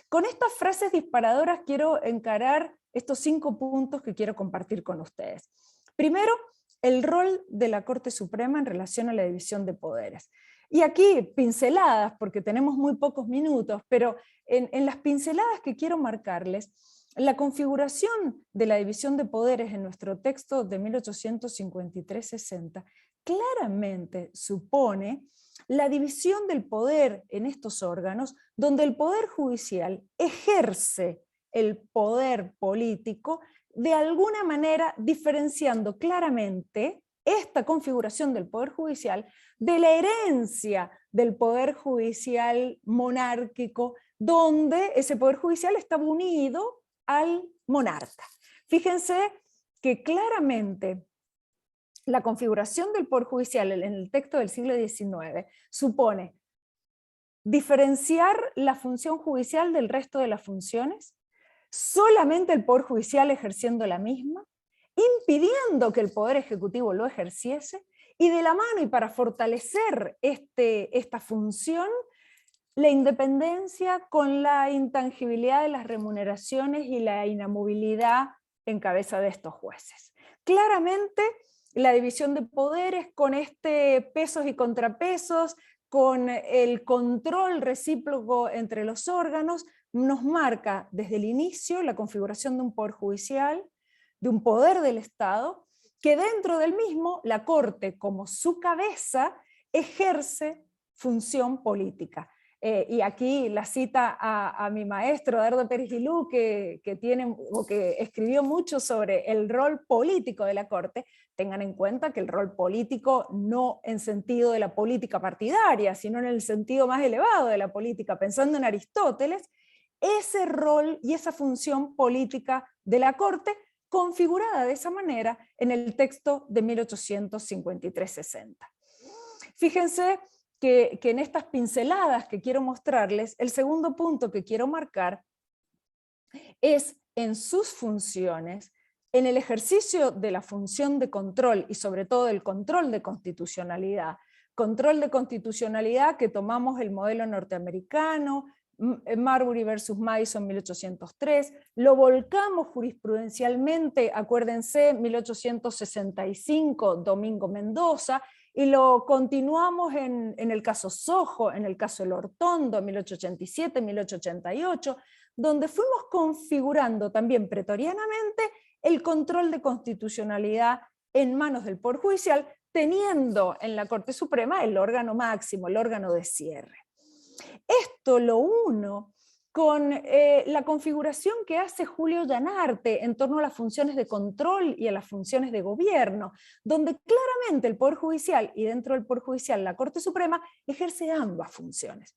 Con estas frases disparadoras quiero encarar estos 5 puntos que quiero compartir con ustedes. Primero, el rol de la Corte Suprema en relación a la división de poderes. Y aquí pinceladas, porque tenemos muy pocos minutos, pero en las pinceladas que quiero marcarles, la configuración de la división de poderes en nuestro texto de 1853-60 claramente supone la división del poder en estos órganos, donde el Poder Judicial ejerce el poder político de alguna manera diferenciando claramente esta configuración del Poder Judicial de la herencia del Poder Judicial monárquico, donde ese Poder Judicial estaba unido al monarca. Fíjense que claramente la configuración del Poder Judicial en el texto del siglo XIX supone diferenciar la función judicial del resto de las funciones, solamente el Poder Judicial ejerciendo la misma, impidiendo que el Poder Ejecutivo lo ejerciese, y de la mano y para fortalecer esta función, la independencia con la intangibilidad de las remuneraciones y la inamovilidad en cabeza de estos jueces. Claramente, la división de poderes con pesos y contrapesos, con el control recíproco entre los órganos, nos marca desde el inicio la configuración de un poder judicial, de un poder del Estado, que dentro del mismo la Corte, como su cabeza, ejerce función política. Y aquí la cita a mi maestro, Dardo Pérez Gilú, que escribió mucho sobre el rol político de la Corte. Tengan en cuenta que el rol político no en sentido de la política partidaria, sino en el sentido más elevado de la política, pensando en Aristóteles, ese rol y esa función política de la Corte configurada de esa manera en el texto de 1853-60. Fíjense que en estas pinceladas que quiero mostrarles, el segundo punto que quiero marcar es en sus funciones, en el ejercicio de la función de control y sobre todo el control de constitucionalidad que tomamos el modelo norteamericano, Marbury versus Madison 1803, lo volcamos jurisprudencialmente, acuérdense, 1865, Domingo Mendoza, y lo continuamos en el caso Sojo, en el caso El Hortondo, 1887, 1888, donde fuimos configurando también pretorianamente el control de constitucionalidad en manos del Poder Judicial, teniendo en la Corte Suprema el órgano máximo, el órgano de cierre. Esto lo uno con la configuración que hace Julio Llanarte en torno a las funciones de control y a las funciones de gobierno, donde claramente el Poder Judicial y dentro del Poder Judicial la Corte Suprema ejerce ambas funciones.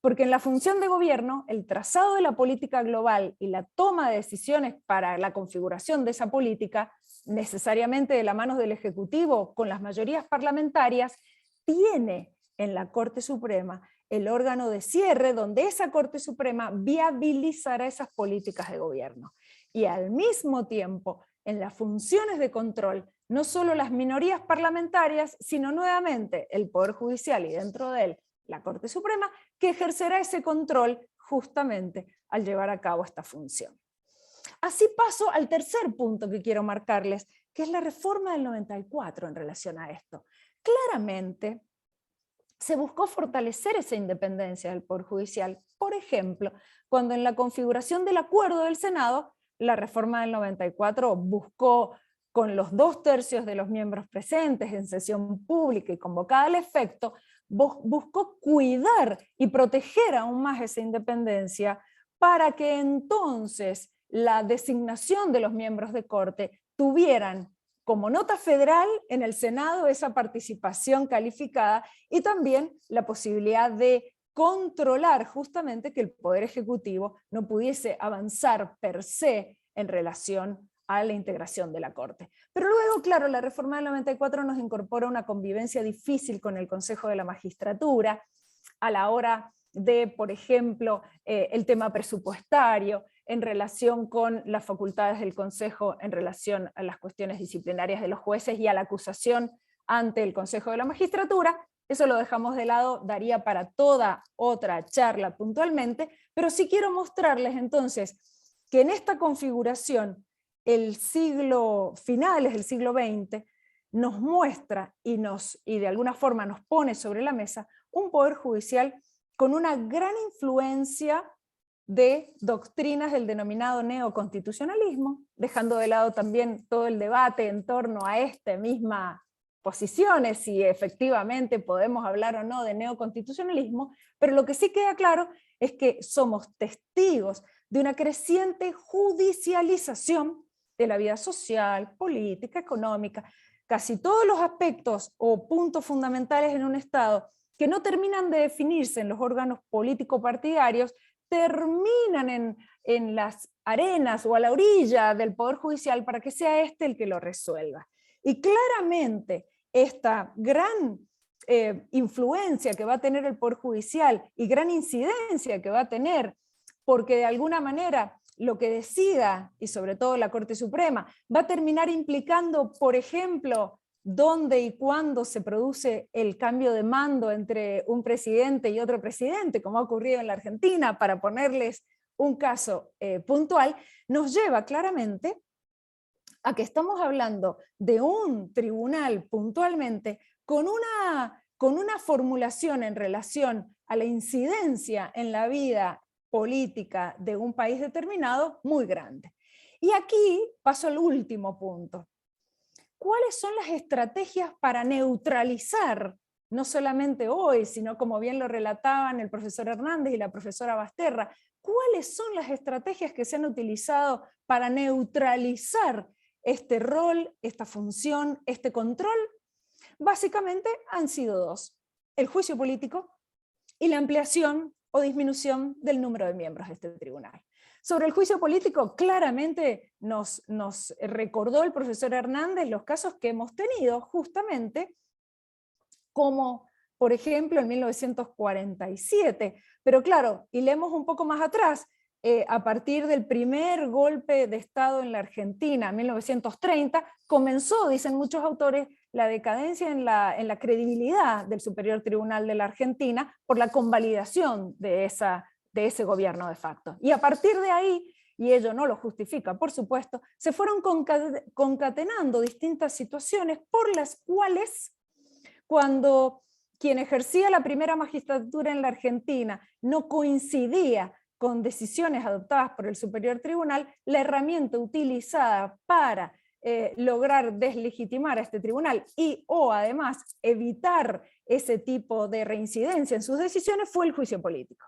Porque en la función de gobierno, el trazado de la política global y la toma de decisiones para la configuración de esa política, necesariamente de la mano del Ejecutivo con las mayorías parlamentarias, tiene en la Corte Suprema el órgano de cierre, donde esa Corte Suprema viabilizará esas políticas de gobierno. Y al mismo tiempo, en las funciones de control, no solo las minorías parlamentarias, sino nuevamente el Poder Judicial y dentro de él la Corte Suprema, que ejercerá ese control justamente al llevar a cabo esta función. Así paso al tercer punto que quiero marcarles, que es la reforma del 94 en relación a esto. Claramente se buscó fortalecer esa independencia del Poder Judicial. Por ejemplo, cuando en la configuración del acuerdo del Senado, la reforma del 94 buscó, con los 2/3 de los miembros presentes en sesión pública y convocada al efecto, buscó cuidar y proteger aún más esa independencia para que entonces la designación de los miembros de Corte tuvieran como nota federal en el Senado esa participación calificada y también la posibilidad de controlar justamente que el Poder Ejecutivo no pudiese avanzar per se en relación a la integración de la Corte. Pero luego, claro, la reforma del 94 nos incorpora una convivencia difícil con el Consejo de la Magistratura a la hora de, por ejemplo, el tema presupuestario, en relación con las facultades del Consejo, en relación a las cuestiones disciplinarias de los jueces y a la acusación ante el Consejo de la Magistratura. Eso lo dejamos de lado, daría para toda otra charla puntualmente, pero sí quiero mostrarles entonces que en esta configuración el siglo finales del siglo XX nos muestra y de alguna forma nos pone sobre la mesa un poder judicial con una gran influencia de doctrinas del denominado neoconstitucionalismo, dejando de lado también todo el debate en torno a esta misma posiciones, si efectivamente podemos hablar o no de neoconstitucionalismo, pero lo que sí queda claro es que somos testigos de una creciente judicialización de la vida social, política, económica, casi todos los aspectos o puntos fundamentales en un Estado que no terminan de definirse en los órganos político-partidarios, terminan en las arenas o a la orilla del Poder Judicial para que sea este el que lo resuelva. Y claramente esta gran influencia que va a tener el Poder Judicial y gran incidencia que va a tener, porque de alguna manera lo que decida, y sobre todo la Corte Suprema, va a terminar implicando, por ejemplo, dónde y cuándo se produce el cambio de mando entre un presidente y otro presidente, como ha ocurrido en la Argentina, para ponerles un caso puntual, nos lleva claramente a que estamos hablando de un tribunal puntualmente con una formulación en relación a la incidencia en la vida política de un país determinado muy grande. Y aquí paso al último punto. ¿Cuáles son las estrategias para neutralizar, no solamente hoy, sino como bien lo relataban el profesor Hernández y la profesora Basterra, cuáles son las estrategias que se han utilizado para neutralizar este rol, esta función, este control? Básicamente han sido dos: el juicio político y la ampliación o disminución del número de miembros de este tribunal. Sobre el juicio político, claramente nos recordó el profesor Hernández los casos que hemos tenido, justamente, como por ejemplo en 1947, pero claro, y leemos un poco más atrás, a partir del primer golpe de Estado en la Argentina, 1930, comenzó, dicen muchos autores, la decadencia en la credibilidad del Superior Tribunal de la Argentina por la convalidación de ese gobierno de facto. Y a partir de ahí, y ello no lo justifica, por supuesto, se fueron concatenando distintas situaciones por las cuales, cuando quien ejercía la primera magistratura en la Argentina no coincidía con decisiones adoptadas por el Superior Tribunal, la herramienta utilizada para lograr deslegitimar a este tribunal y o además evitar ese tipo de reincidencia en sus decisiones fue el juicio político.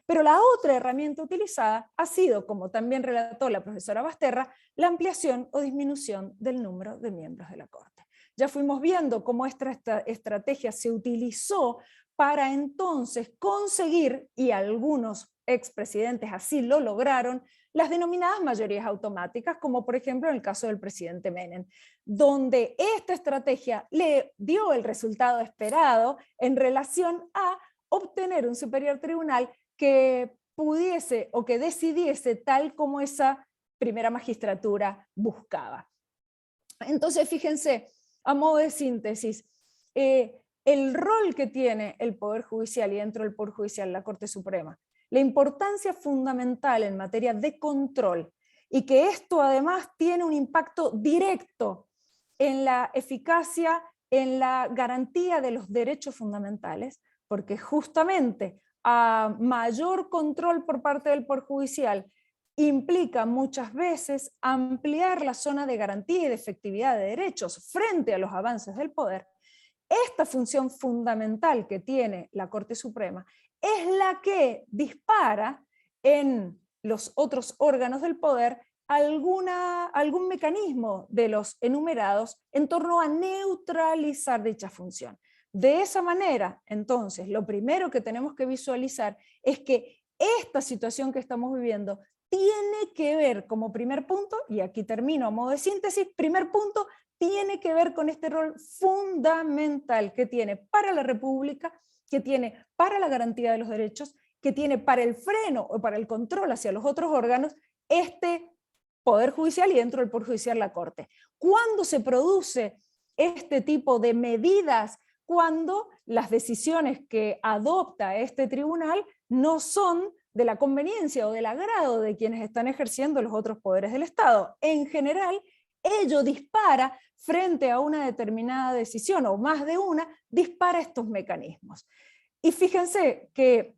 Pero la otra herramienta utilizada ha sido, como también relató la profesora Basterra, la ampliación o disminución del número de miembros de la Corte. Ya fuimos viendo cómo esta estrategia se utilizó para entonces conseguir, y algunos expresidentes así lo lograron, las denominadas mayorías automáticas, como por ejemplo en el caso del presidente Menem, donde esta estrategia le dio el resultado esperado en relación a obtener un superior tribunal que pudiese o que decidiese tal como esa primera magistratura buscaba. Entonces, fíjense, a modo de síntesis, el rol que tiene el Poder Judicial y dentro del Poder Judicial la Corte Suprema, la importancia fundamental en materia de control, y que esto además tiene un impacto directo en la eficacia, en la garantía de los derechos fundamentales, porque justamente a mayor control por parte del Poder Judicial implica muchas veces ampliar la zona de garantía y de efectividad de derechos frente a los avances del poder. Esta función fundamental que tiene la Corte Suprema es la que dispara en los otros órganos del poder algún mecanismo de los enumerados en torno a neutralizar dicha función. De esa manera, entonces, lo primero que tenemos que visualizar es que esta situación que estamos viviendo tiene que ver como primer punto, y aquí termino a modo de síntesis, primer punto, tiene que ver con este rol fundamental que tiene para la República, que tiene para la garantía de los derechos, que tiene para el freno o para el control hacia los otros órganos, este Poder Judicial y dentro del Poder Judicial la Corte. ¿Cuándo se produce este tipo de medidas? Cuando las decisiones que adopta este tribunal no son de la conveniencia o del agrado de quienes están ejerciendo los otros poderes del Estado. En general, ello dispara frente a una determinada decisión, o más de una, dispara estos mecanismos. Y fíjense que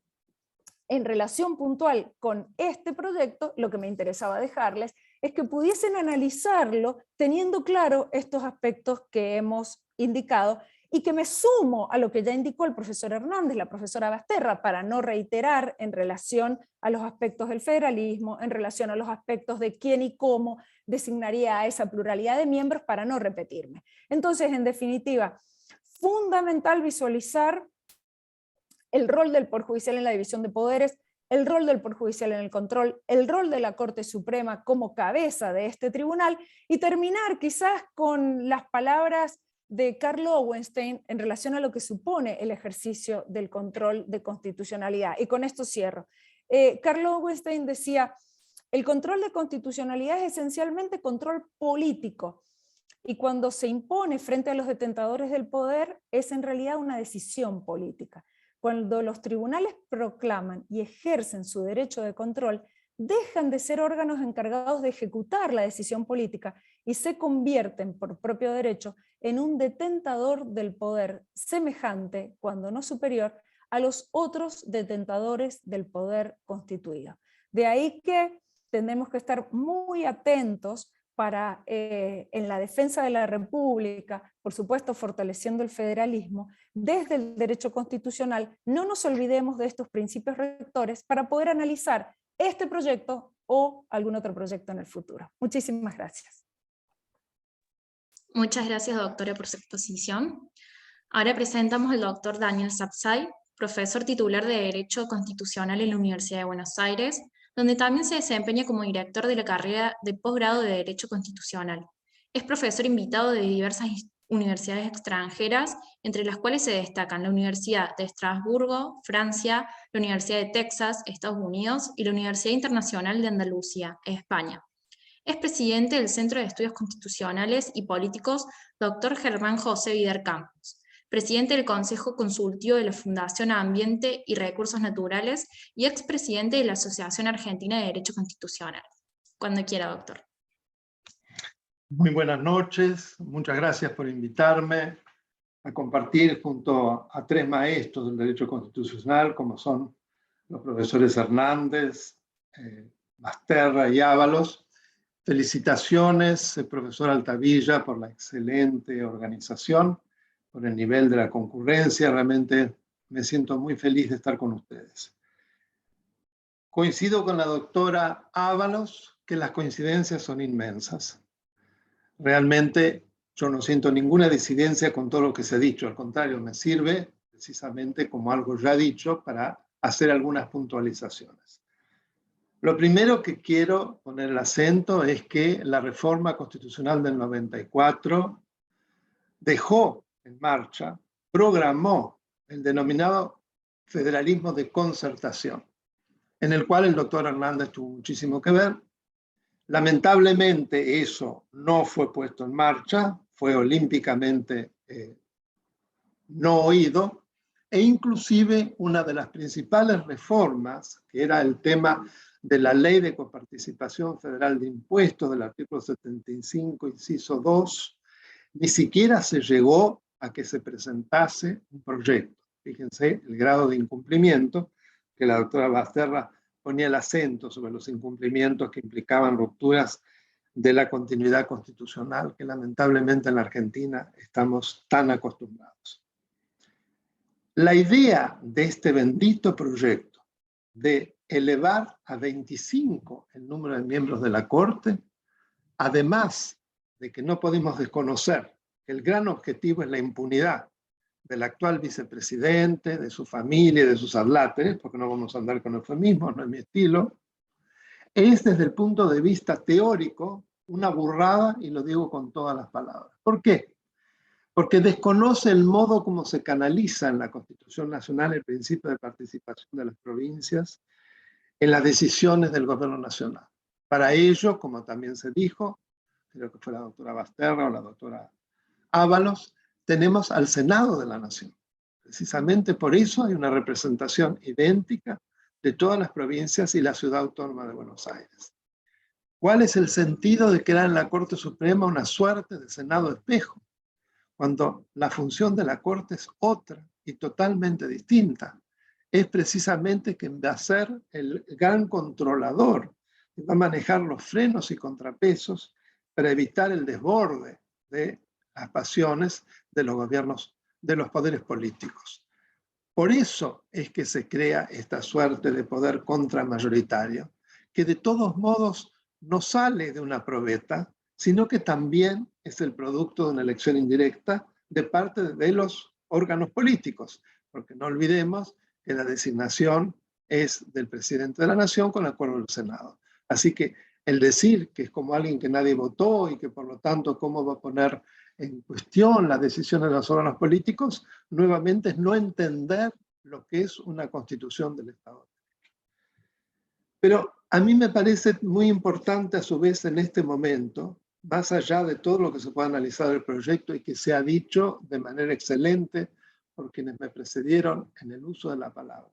en relación puntual con este proyecto, lo que me interesaba dejarles es que pudiesen analizarlo teniendo claro estos aspectos que hemos indicado, y que me sumo a lo que ya indicó el profesor Hernández, la profesora Basterra, para no reiterar en relación a los aspectos del federalismo, en relación a los aspectos de quién y cómo designaría a esa pluralidad de miembros, para no repetirme. Entonces, en definitiva, fundamental visualizar el rol del Poder Judicial en la división de poderes, el rol del Poder Judicial en el control, el rol de la Corte Suprema como cabeza de este tribunal, y terminar quizás con las palabras de Karl Lowenstein en relación a lo que supone el ejercicio del control de constitucionalidad. Y con esto cierro. Karl Lowenstein decía, el control de constitucionalidad es esencialmente control político, y cuando se impone frente a los detentadores del poder es en realidad una decisión política. Cuando los tribunales proclaman y ejercen su derecho de control, dejan de ser órganos encargados de ejecutar la decisión política y se convierten por propio derecho en un detentador del poder semejante, cuando no superior, a los otros detentadores del poder constituido. De ahí que tenemos que estar muy atentos para, en la defensa de la República, por supuesto fortaleciendo el federalismo, desde el derecho constitucional, no nos olvidemos de estos principios rectores para poder analizar este proyecto o algún otro proyecto en el futuro. Muchísimas gracias. Muchas gracias, doctora, por su exposición. Ahora presentamos al doctor Daniel Sapsay, profesor titular de Derecho Constitucional en la Universidad de Buenos Aires, donde también se desempeña como director de la carrera de posgrado de Derecho Constitucional. Es profesor invitado de diversas universidades extranjeras, entre las cuales se destacan la Universidad de Estrasburgo, Francia, la Universidad de Texas, Estados Unidos, y la Universidad Internacional de Andalucía, España. Es presidente del Centro de Estudios Constitucionales y Políticos, Dr. Germán José Vider Campos, presidente del Consejo Consultivo de la Fundación Ambiente y Recursos Naturales y expresidente de la Asociación Argentina de Derecho Constitucional. Cuando quiera, doctor. Muy buenas noches, muchas gracias por invitarme a compartir junto a tres maestros del derecho constitucional, como son los profesores Hernández, Basterra y Ábalos. Felicitaciones, profesor Altavilla, por la excelente organización, por el nivel de la concurrencia. Realmente me siento muy feliz de estar con ustedes. Coincido con la doctora Ábalos que las coincidencias son inmensas. Realmente yo no siento ninguna disidencia con todo lo que se ha dicho, al contrario, me sirve precisamente como algo ya dicho para hacer algunas puntualizaciones. Lo primero que quiero poner el acento es que la reforma constitucional del 94 dejó en marcha, programó el denominado federalismo de concertación, en el cual el doctor Hernández tuvo muchísimo que ver. Lamentablemente eso no fue puesto en marcha, fue olímpicamente no oído, e inclusive una de las principales reformas, que era el tema de la Ley de Coparticipación Federal de Impuestos, del artículo 75, inciso 2, ni siquiera se llegó a que se presentase un proyecto. Fíjense el grado de incumplimiento, que la doctora Basterra ponía el acento sobre los incumplimientos que implicaban rupturas de la continuidad constitucional, que lamentablemente en la Argentina estamos tan acostumbrados. La idea de este bendito proyecto de elevar a 25 el número de miembros de la Corte, además de que no podemos desconocer que el gran objetivo es la impunidad del actual vicepresidente, de su familia y de sus adláteres, porque no vamos a andar con eufemismos, no es mi estilo, es desde el punto de vista teórico una burrada, y lo digo con todas las palabras. ¿Por qué? Porque desconoce el modo como se canaliza en la Constitución Nacional el principio de participación de las provincias en las decisiones del gobierno nacional. Para ello, como también se dijo, creo que fue la doctora Basterra o la doctora Ábalos, tenemos al Senado de la Nación. Precisamente por eso hay una representación idéntica de todas las provincias y la Ciudad Autónoma de Buenos Aires. ¿Cuál es el sentido de crear en la Corte Suprema una suerte de Senado espejo, cuando la función de la Corte es otra y totalmente distinta? Es precisamente que va a ser el gran controlador, que va a manejar los frenos y contrapesos para evitar el desborde de las pasiones de los gobiernos, de los poderes políticos. Por eso es que se crea esta suerte de poder contramayoritario, que de todos modos no sale de una probeta, sino que también es el producto de una elección indirecta de parte de los órganos políticos, porque no olvidemos que la designación es del presidente de la Nación con acuerdo del Senado. Así que el decir que es como alguien que nadie votó y que por lo tanto cómo va a poner en cuestión las decisiones de los órganos políticos, nuevamente es no entender lo que es una constitución del Estado. Pero a mí me parece muy importante a su vez en este momento, más allá de todo lo que se pueda analizar del proyecto y que se ha dicho de manera excelente por quienes me precedieron en el uso de la palabra,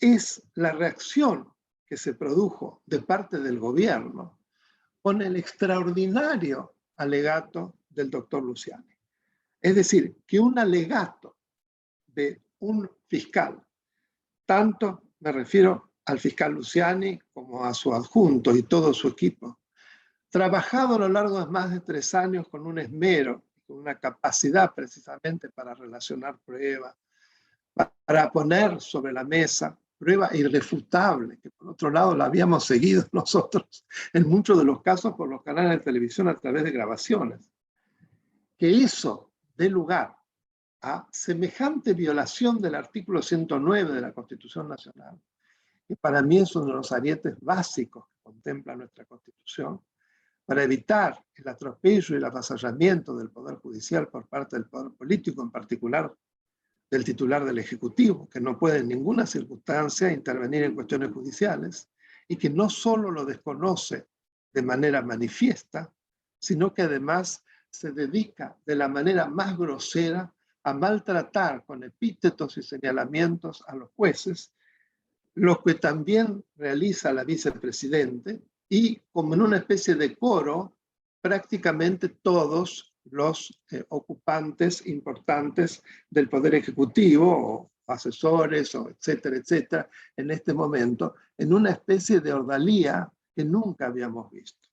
es la reacción que se produjo de parte del gobierno con el extraordinario alegato del doctor Luciani. Es decir, que un alegato de un fiscal, tanto me refiero al fiscal Luciani como a su adjunto y todo su equipo, trabajado a lo largo de más de 3 años con un esmero, con una capacidad precisamente para relacionar pruebas, para poner sobre la mesa prueba irrefutable, que por otro lado la habíamos seguido nosotros en muchos de los casos por los canales de televisión a través de grabaciones. Que eso dé lugar a semejante violación del artículo 109 de la Constitución Nacional, que para mí es uno de los arietes básicos que contempla nuestra Constitución, para evitar el atropello y el avasallamiento del Poder Judicial por parte del Poder Político, en particular del titular del Ejecutivo, que no puede en ninguna circunstancia intervenir en cuestiones judiciales y que no solo lo desconoce de manera manifiesta, sino que además se dedica de la manera más grosera a maltratar con epítetos y señalamientos a los jueces, lo que también realiza la vicepresidente, y como en una especie de coro, prácticamente todos los ocupantes importantes del Poder Ejecutivo, o asesores, o etcétera, etcétera, en este momento, en una especie de ordalía que nunca habíamos visto.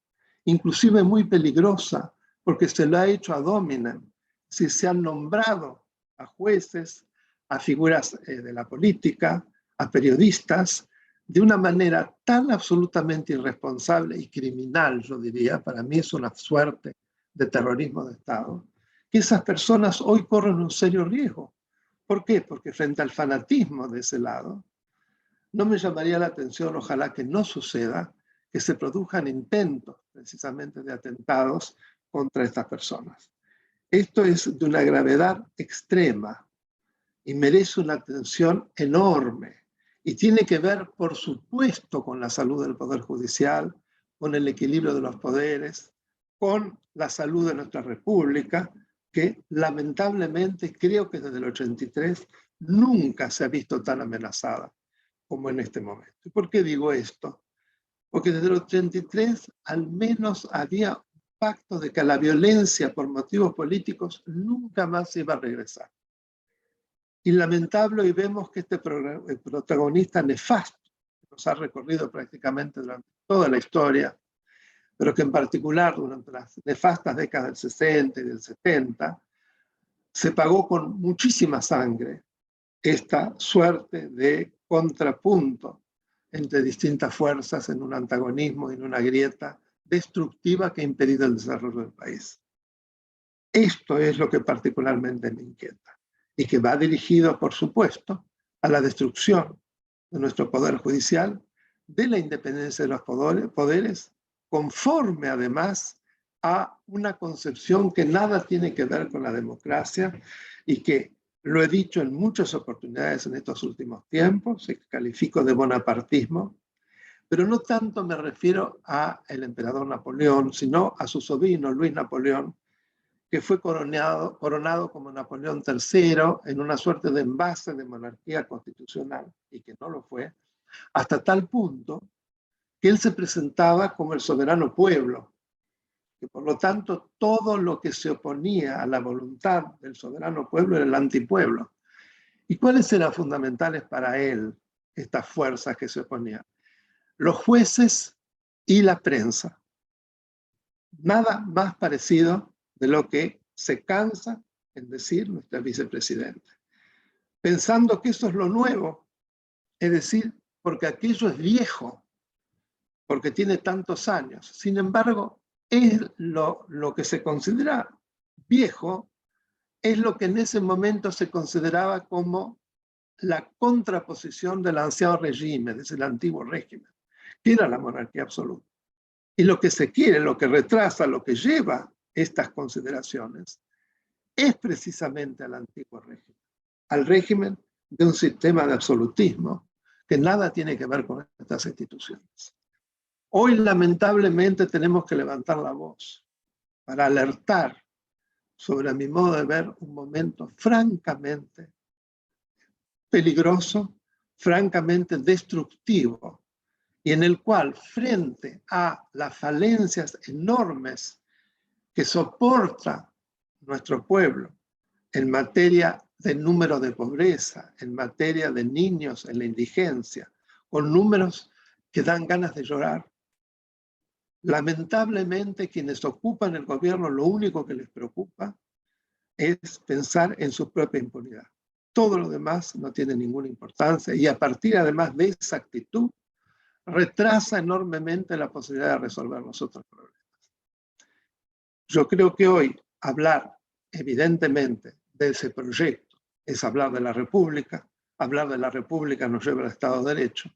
Inclusive muy peligrosa, porque se lo ha hecho ad hominem. Si se han nombrado a jueces, a figuras de la política, a periodistas, de una manera tan absolutamente irresponsable y criminal, yo diría, para mí es una suerte de terrorismo de Estado, que esas personas hoy corren un serio riesgo. ¿Por qué? Porque frente al fanatismo de ese lado, no me llamaría la atención, ojalá que no suceda, que se produzcan intentos precisamente de atentados contra estas personas. Esto es de una gravedad extrema y merece una atención enorme. Y tiene que ver, por supuesto, con la salud del Poder Judicial, con el equilibrio de los poderes, con la salud de nuestra República, que lamentablemente creo que desde el 83 nunca se ha visto tan amenazada como en este momento. ¿Y por qué digo esto? Porque desde el 83 al menos había un pacto de que la violencia por motivos políticos nunca más iba a regresar. Y lamentable, hoy vemos que este protagonista nefasto, que nos ha recorrido prácticamente durante toda la historia, pero que en particular durante las nefastas décadas del 60 y del 70, se pagó con muchísima sangre esta suerte de contrapunto entre distintas fuerzas en un antagonismo, en una grieta destructiva que ha impedido el desarrollo del país. Esto es lo que particularmente me inquieta y que va dirigido, por supuesto, a la destrucción de nuestro poder judicial, de la independencia de los poderes, conforme además a una concepción que nada tiene que ver con la democracia y que, lo he dicho en muchas oportunidades en estos últimos tiempos, se calificó de bonapartismo, pero no tanto me refiero al emperador Napoleón, sino a su sobrino Luis Napoleón, que fue coronado como Napoleón III en una suerte de envase de monarquía constitucional, y que no lo fue, hasta tal punto que él se presentaba como el soberano pueblo, que por lo tanto todo lo que se oponía a la voluntad del soberano pueblo era el antipueblo. ¿Y cuáles eran fundamentales para él estas fuerzas que se oponían? Los jueces y la prensa. Nada más parecido de lo que se cansa en decir nuestra vicepresidenta. Pensando que eso es lo nuevo, es decir, porque aquello es viejo, porque tiene tantos años. Sin embargo, es lo que se considera viejo, es lo que en ese momento se consideraba como la contraposición del anciano régimen, desde el antiguo régimen, que era la monarquía absoluta. Y lo que se quiere, lo que retrasa, lo que lleva estas consideraciones, es precisamente al antiguo régimen, al régimen de un sistema de absolutismo que nada tiene que ver con estas instituciones. Hoy, lamentablemente, tenemos que levantar la voz para alertar sobre, a mi modo de ver, un momento francamente peligroso, francamente destructivo, y en el cual, frente a las falencias enormes que soporta nuestro pueblo en materia de número de pobreza, en materia de niños en la indigencia, con números que dan ganas de llorar, lamentablemente quienes ocupan el gobierno lo único que les preocupa es pensar en su propia impunidad. Todo lo demás no tiene ninguna importancia y a partir además de esa actitud retrasa enormemente la posibilidad de resolver los otros problemas. Yo creo que hoy hablar evidentemente de ese proyecto es hablar de la República. Hablar de la República nos lleva al Estado de Derecho.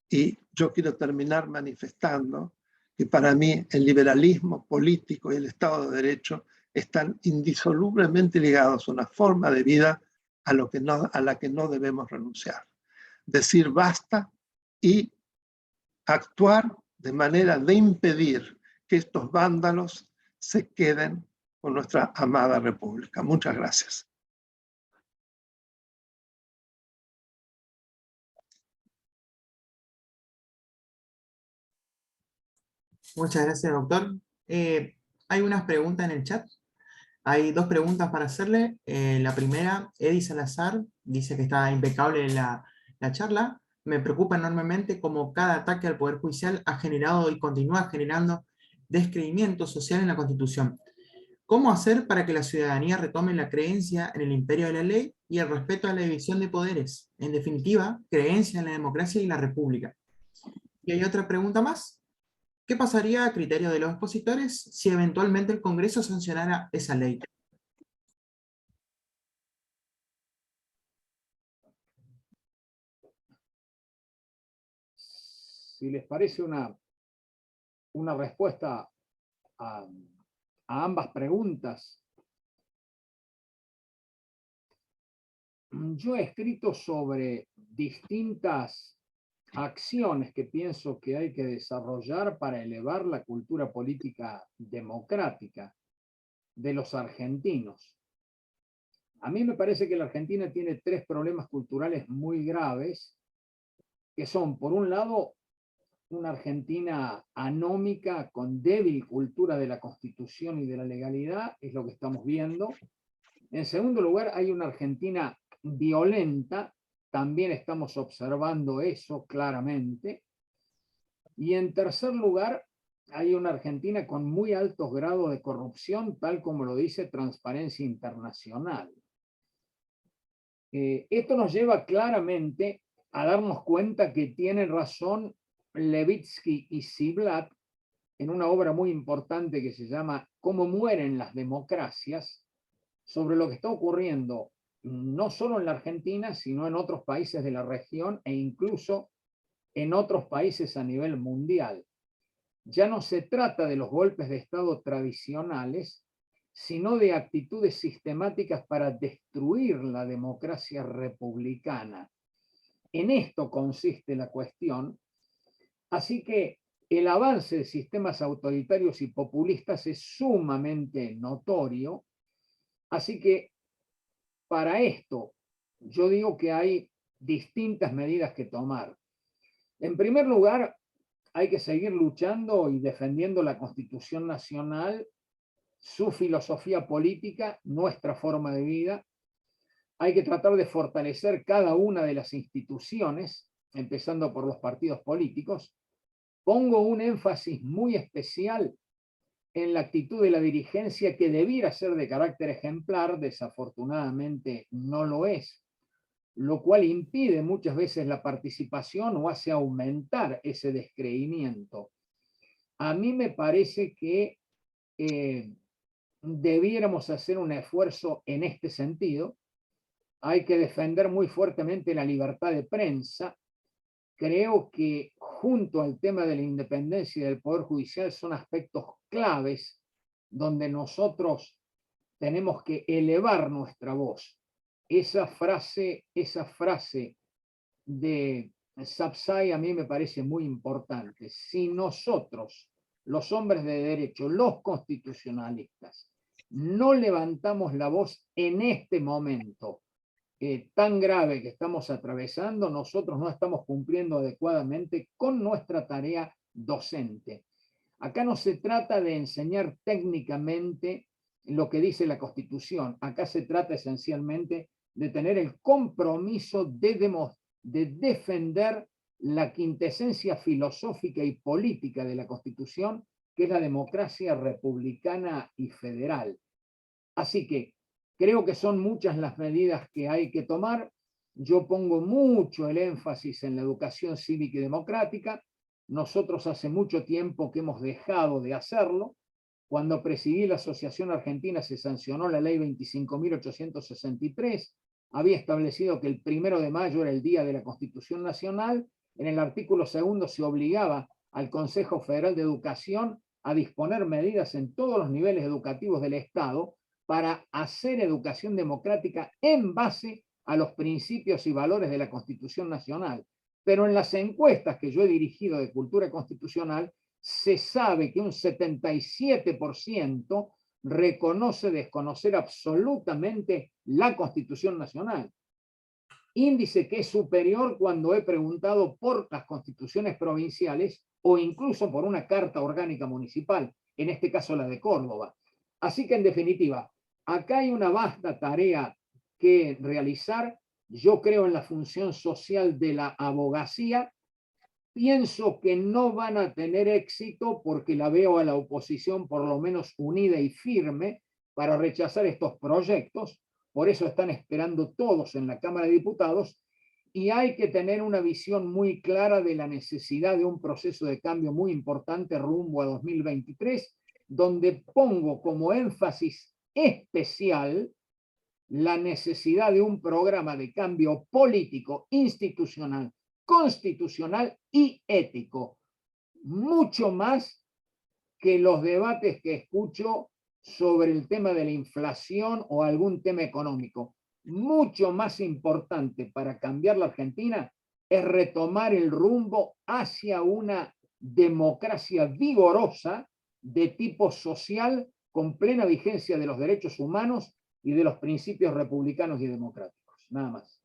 Y yo quiero terminar manifestando que para mí el liberalismo político y el Estado de Derecho están indisolublemente ligados a una forma de vida a la que no debemos renunciar. Decir basta y actuar de manera de impedir que estos vándalos se queden con nuestra amada República. Muchas gracias. Muchas gracias, doctor. Hay unas preguntas en el chat. Hay dos preguntas para hacerle. La primera, Eddie Salazar, dice que está impecable la charla. Me preocupa enormemente cómo cada ataque al Poder Judicial ha generado y continúa generando descreimiento social en la Constitución. ¿Cómo hacer para que la ciudadanía retome la creencia en el imperio de la ley y el respeto a la división de poderes? En definitiva, creencia en la democracia y la república. Y hay otra pregunta más. ¿Qué pasaría a criterio de los opositores si eventualmente el Congreso sancionara esa ley? Si les parece una respuesta a ambas preguntas, yo he escrito sobre distintas acciones que pienso que hay que desarrollar para elevar la cultura política democrática. de los argentinos. A mí me parece que la Argentina tiene tres problemas culturales muy graves, que son, por un lado, una Argentina anómica con débil cultura de la Constitución y de la legalidad, es lo que estamos viendo. En segundo lugar, hay una Argentina violenta, también estamos observando eso claramente. Y en tercer lugar, hay una Argentina con muy altos grados de corrupción, tal como lo dice Transparencia Internacional. Esto nos lleva claramente a darnos cuenta que tienen razón Levitsky y Ziblatt en una obra muy importante que se llama Cómo mueren las democracias, sobre lo que está ocurriendo no solo en la Argentina, sino en otros países de la región e incluso en otros países a nivel mundial. Ya no se trata de los golpes de Estado tradicionales, sino de actitudes sistemáticas para destruir la democracia republicana. En esto consiste la cuestión. Así que el avance de sistemas autoritarios y populistas es sumamente notorio. Así que para esto yo digo que hay distintas medidas que tomar. En primer lugar, hay que seguir luchando y defendiendo la Constitución Nacional, su filosofía política, nuestra forma de vida. Hay que tratar de fortalecer cada una de las instituciones, empezando por los partidos políticos. Pongo un énfasis muy especial en la actitud de la dirigencia, que debiera ser de carácter ejemplar, desafortunadamente no lo es, lo cual impide muchas veces la participación o hace aumentar ese descreimiento. A mí me parece que debiéramos hacer un esfuerzo en este sentido. Hay que defender muy fuertemente la libertad de prensa. Creo que junto al tema de la independencia del Poder Judicial son aspectos claves donde nosotros tenemos que elevar nuestra voz. Esa frase de Sapsay a mí me parece muy importante. Si nosotros, los hombres de derecho, los constitucionalistas, no levantamos la voz en este momento tan grave que estamos atravesando, nosotros no estamos cumpliendo adecuadamente con nuestra tarea docente. Acá no se trata de enseñar técnicamente lo que dice la Constitución, acá se trata esencialmente de tener el compromiso de defender la quintesencia filosófica y política de la Constitución, que es la democracia republicana y federal. Así que creo que son muchas las medidas que hay que tomar. Yo pongo mucho el énfasis en la educación cívica y democrática. Nosotros hace mucho tiempo que hemos dejado de hacerlo. Cuando presidí la Asociación Argentina se sancionó la ley 25.863. Había establecido que el 1 de mayo era el Día de la Constitución Nacional. En el artículo 2 se obligaba al Consejo Federal de Educación a disponer medidas en todos los niveles educativos del Estado para hacer educación democrática en base a los principios y valores de la Constitución Nacional. Pero en las encuestas que yo he dirigido de cultura constitucional, se sabe que un 77% reconoce desconocer absolutamente la Constitución Nacional. Índice que es superior cuando he preguntado por las constituciones provinciales o incluso por una carta orgánica municipal, en este caso la de Córdoba. Así que en definitiva, acá hay una vasta tarea que realizar. Yo creo en la función social de la abogacía. Pienso que no van a tener éxito porque la veo a la oposición por lo menos unida y firme para rechazar estos proyectos. Por eso están esperando todos en la Cámara de Diputados y hay que tener una visión muy clara de la necesidad de un proceso de cambio muy importante rumbo a 2023, donde pongo como énfasis especial la necesidad de un programa de cambio político, institucional, constitucional y ético, mucho más que los debates que escucho sobre el tema de la inflación o algún tema económico. Mucho más importante para cambiar la Argentina es retomar el rumbo hacia una democracia vigorosa de tipo social con plena vigencia de los derechos humanos y de los principios republicanos y democráticos. Nada más.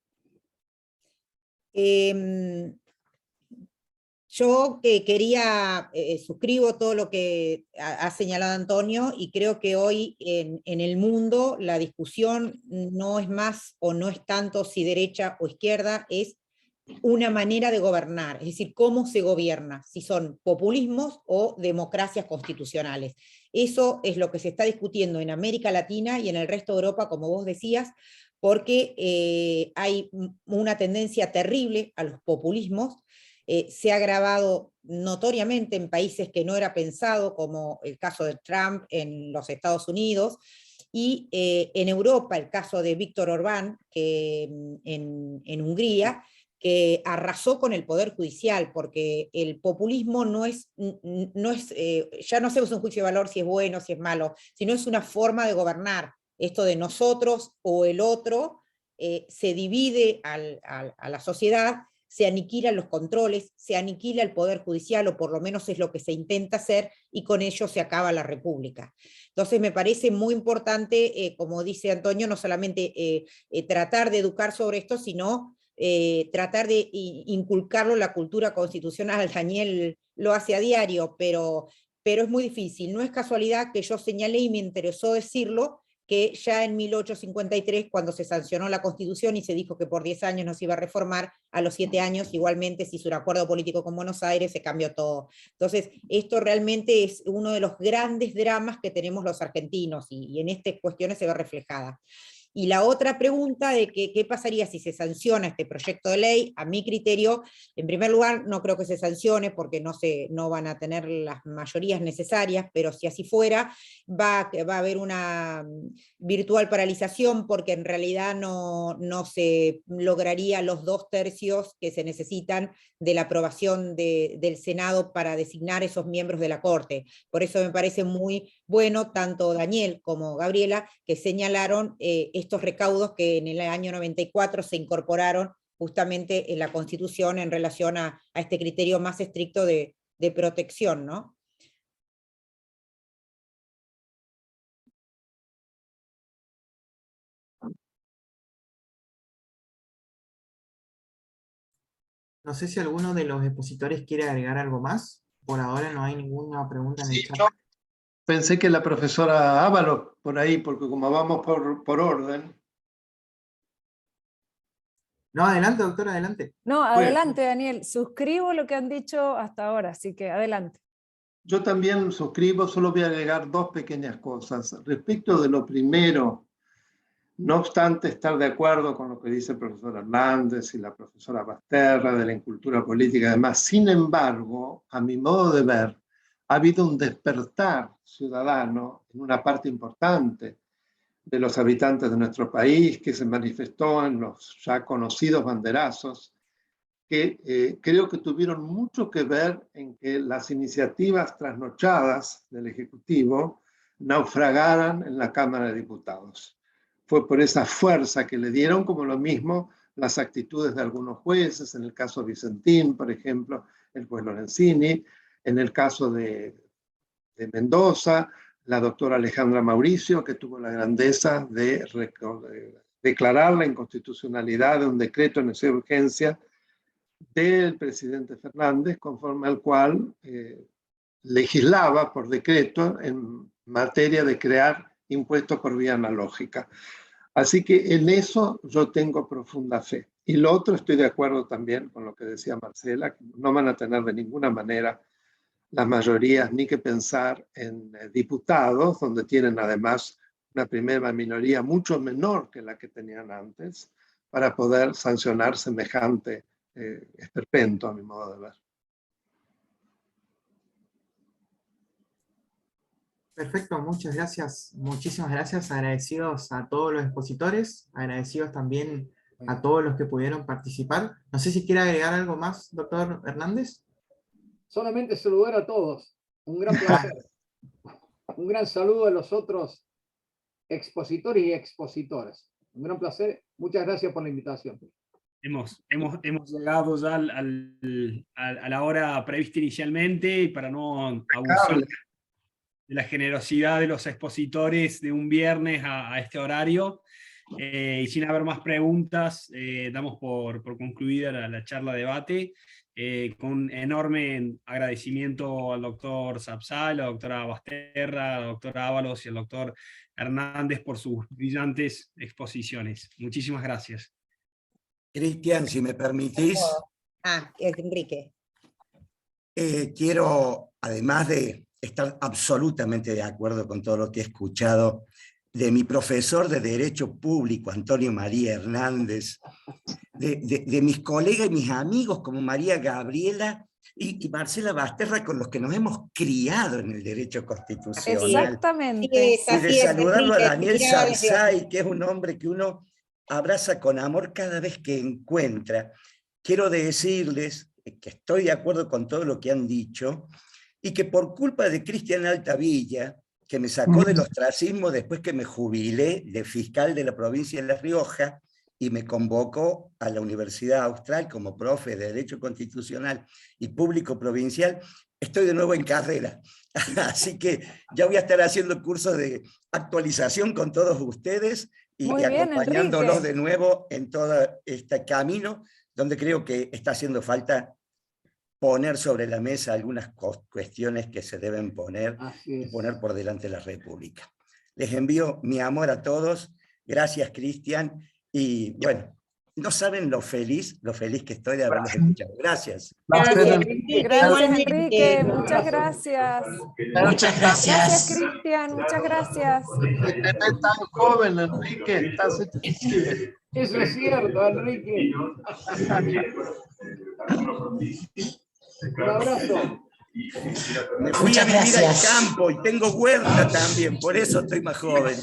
Yo quería, suscribo todo lo que ha señalado Antonio, y creo que hoy en el mundo la discusión no es más o no es tanto si derecha o izquierda, es una manera de gobernar, es decir, cómo se gobierna, si son populismos o democracias constitucionales. Eso es lo que se está discutiendo en América Latina y en el resto de Europa, como vos decías, porque hay una tendencia terrible a los populismos. Se ha agravado notoriamente en países que no era pensado, como el caso de Trump en los Estados Unidos, y en Europa el caso de Víctor Orbán, que en Hungría, que arrasó con el Poder Judicial, porque el populismo ya no hacemos un juicio de valor si es bueno, si es malo, sino es una forma de gobernar. Esto de nosotros o el otro se divide a la sociedad, se aniquilan los controles, se aniquila el Poder Judicial, o por lo menos es lo que se intenta hacer, y con ello se acaba la República. Entonces me parece muy importante, como dice Antonio, no solamente tratar de educar sobre esto, sino tratar de inculcarlo en la cultura constitucional. Daniel lo hace a diario, pero es muy difícil. No es casualidad que yo señalé, y me interesó decirlo, que ya en 1853, cuando se sancionó la Constitución y se dijo que por 10 años no se iba a reformar, a los 7 años igualmente se hizo un acuerdo político con Buenos Aires, se cambió todo. Entonces, esto realmente es uno de los grandes dramas que tenemos los argentinos, y en estas cuestiones se ve reflejada. Y la otra pregunta de qué pasaría si se sanciona este proyecto de ley, a mi criterio, en primer lugar, no creo que se sancione porque no van a tener las mayorías necesarias, pero si así fuera, va a haber una virtual paralización, porque en realidad no se lograría los 2/3 que se necesitan de la aprobación del Senado para designar esos miembros de la Corte. Por eso me parece muy bueno, tanto Daniel como Gabriela, que señalaron estos recaudos que en el año 94 se incorporaron justamente en la Constitución en relación a este criterio más estricto de protección, ¿no? No sé si alguno de los expositores quiere agregar algo más. Por ahora no hay ninguna pregunta en el Sí, chat. yo pensé que la profesora Ábalos por ahí, porque como vamos por orden. No, adelante, doctor, adelante. No, Bueno, adelante, Daniel. Suscribo lo que han dicho hasta ahora, así que adelante. yo también suscribo, solo voy a agregar dos pequeñas cosas. Respecto de lo primero, no obstante estar de acuerdo con lo que dice el profesor Hernández y la profesora Basterra de la incultura política y demás, sin embargo, a mi modo de ver, ha habido un despertar ciudadano en una parte importante de los habitantes de nuestro país, que se manifestó en los ya conocidos banderazos, que creo que tuvieron mucho que ver en que las iniciativas trasnochadas del Ejecutivo naufragaran en la Cámara de Diputados. Fue por esa fuerza que le dieron, como lo mismo las actitudes de algunos jueces, en el caso Vicentín, por ejemplo, el juez Lorenzini, en el caso de Mendoza, la doctora Alejandra Mauricio, que tuvo la grandeza de declarar la inconstitucionalidad de un decreto de necesidad de urgencia del presidente Fernández, conforme al cual legislaba por decreto en materia de crear impuestos por vía analógica. Así que en eso yo tengo profunda fe. Y lo otro, estoy de acuerdo también con lo que decía Marcela, que no van a tener de ninguna manera las mayorías ni que pensar en diputados, donde tienen además una primera minoría mucho menor que la que tenían antes, para poder sancionar semejante esperpento, a mi modo de ver. Perfecto, muchas gracias, muchísimas gracias, agradecidos a todos los expositores, agradecidos también a todos los que pudieron participar. No sé si quiere agregar algo más, doctor Hernández. Solamente saludar a todos. Un gran placer. Un gran saludo a los otros expositores y expositoras. Un gran placer. Muchas gracias por la invitación. Hemos llegado ya a la hora prevista inicialmente, y para no abusar la generosidad de los expositores de un viernes a este horario. Y sin haber más preguntas, damos por concluida la charla debate, con enorme agradecimiento al doctor Sapsay, a la doctora Basterra, a la doctora Ábalos y al doctor Hernández por sus brillantes exposiciones. Muchísimas gracias. Cristian, si me permitís. Es Enrique. Quiero, además de estar absolutamente de acuerdo con todo lo que he escuchado de mi profesor de Derecho Público, Antonio María Hernández, de mis colegas y mis amigos como María Gabriela y Marcela Basterra, con los que nos hemos criado en el derecho constitucional. Exactamente. Y de saludarlo a Daniel Sapsay, que es un hombre que uno abraza con amor cada vez que encuentra. Quiero decirles que estoy de acuerdo con todo lo que han dicho, y que por culpa de Cristian Altavilla, que me sacó del ostracismo después que me jubilé de fiscal de la provincia de La Rioja, y me convocó a la Universidad Austral como profe de Derecho Constitucional y Público Provincial, estoy de nuevo en carrera. Así que ya voy a estar haciendo cursos de actualización con todos ustedes y acompañándolos, Enrique, de nuevo en todo este camino, donde creo que está haciendo falta poner sobre la mesa algunas cuestiones que se deben poner y poner por delante de la República. Les envío mi amor a todos. Gracias, Cristian. Y bueno, no saben lo feliz que estoy de haberlos escuchado. Gracias. Gracias, Enrique. Muchas gracias. Muchas gracias. Gracias, Cristian. Muchas gracias. Estás tan joven, Enrique. Eso es cierto, Enrique. Un abrazo. Me fui a vivir al campo y tengo huerta también, por eso estoy más joven.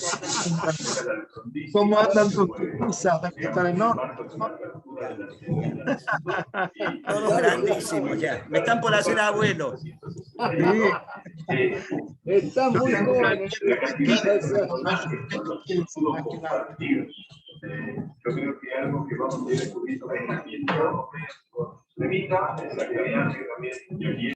¿Cómo andan tus cosas? Están enormes. Todos grandísimos ya. Me están por hacer abuelos. Sí. Están muy jóvenes. Yo creo que algo que vamos a ir descubriendo es que todo remita es la que también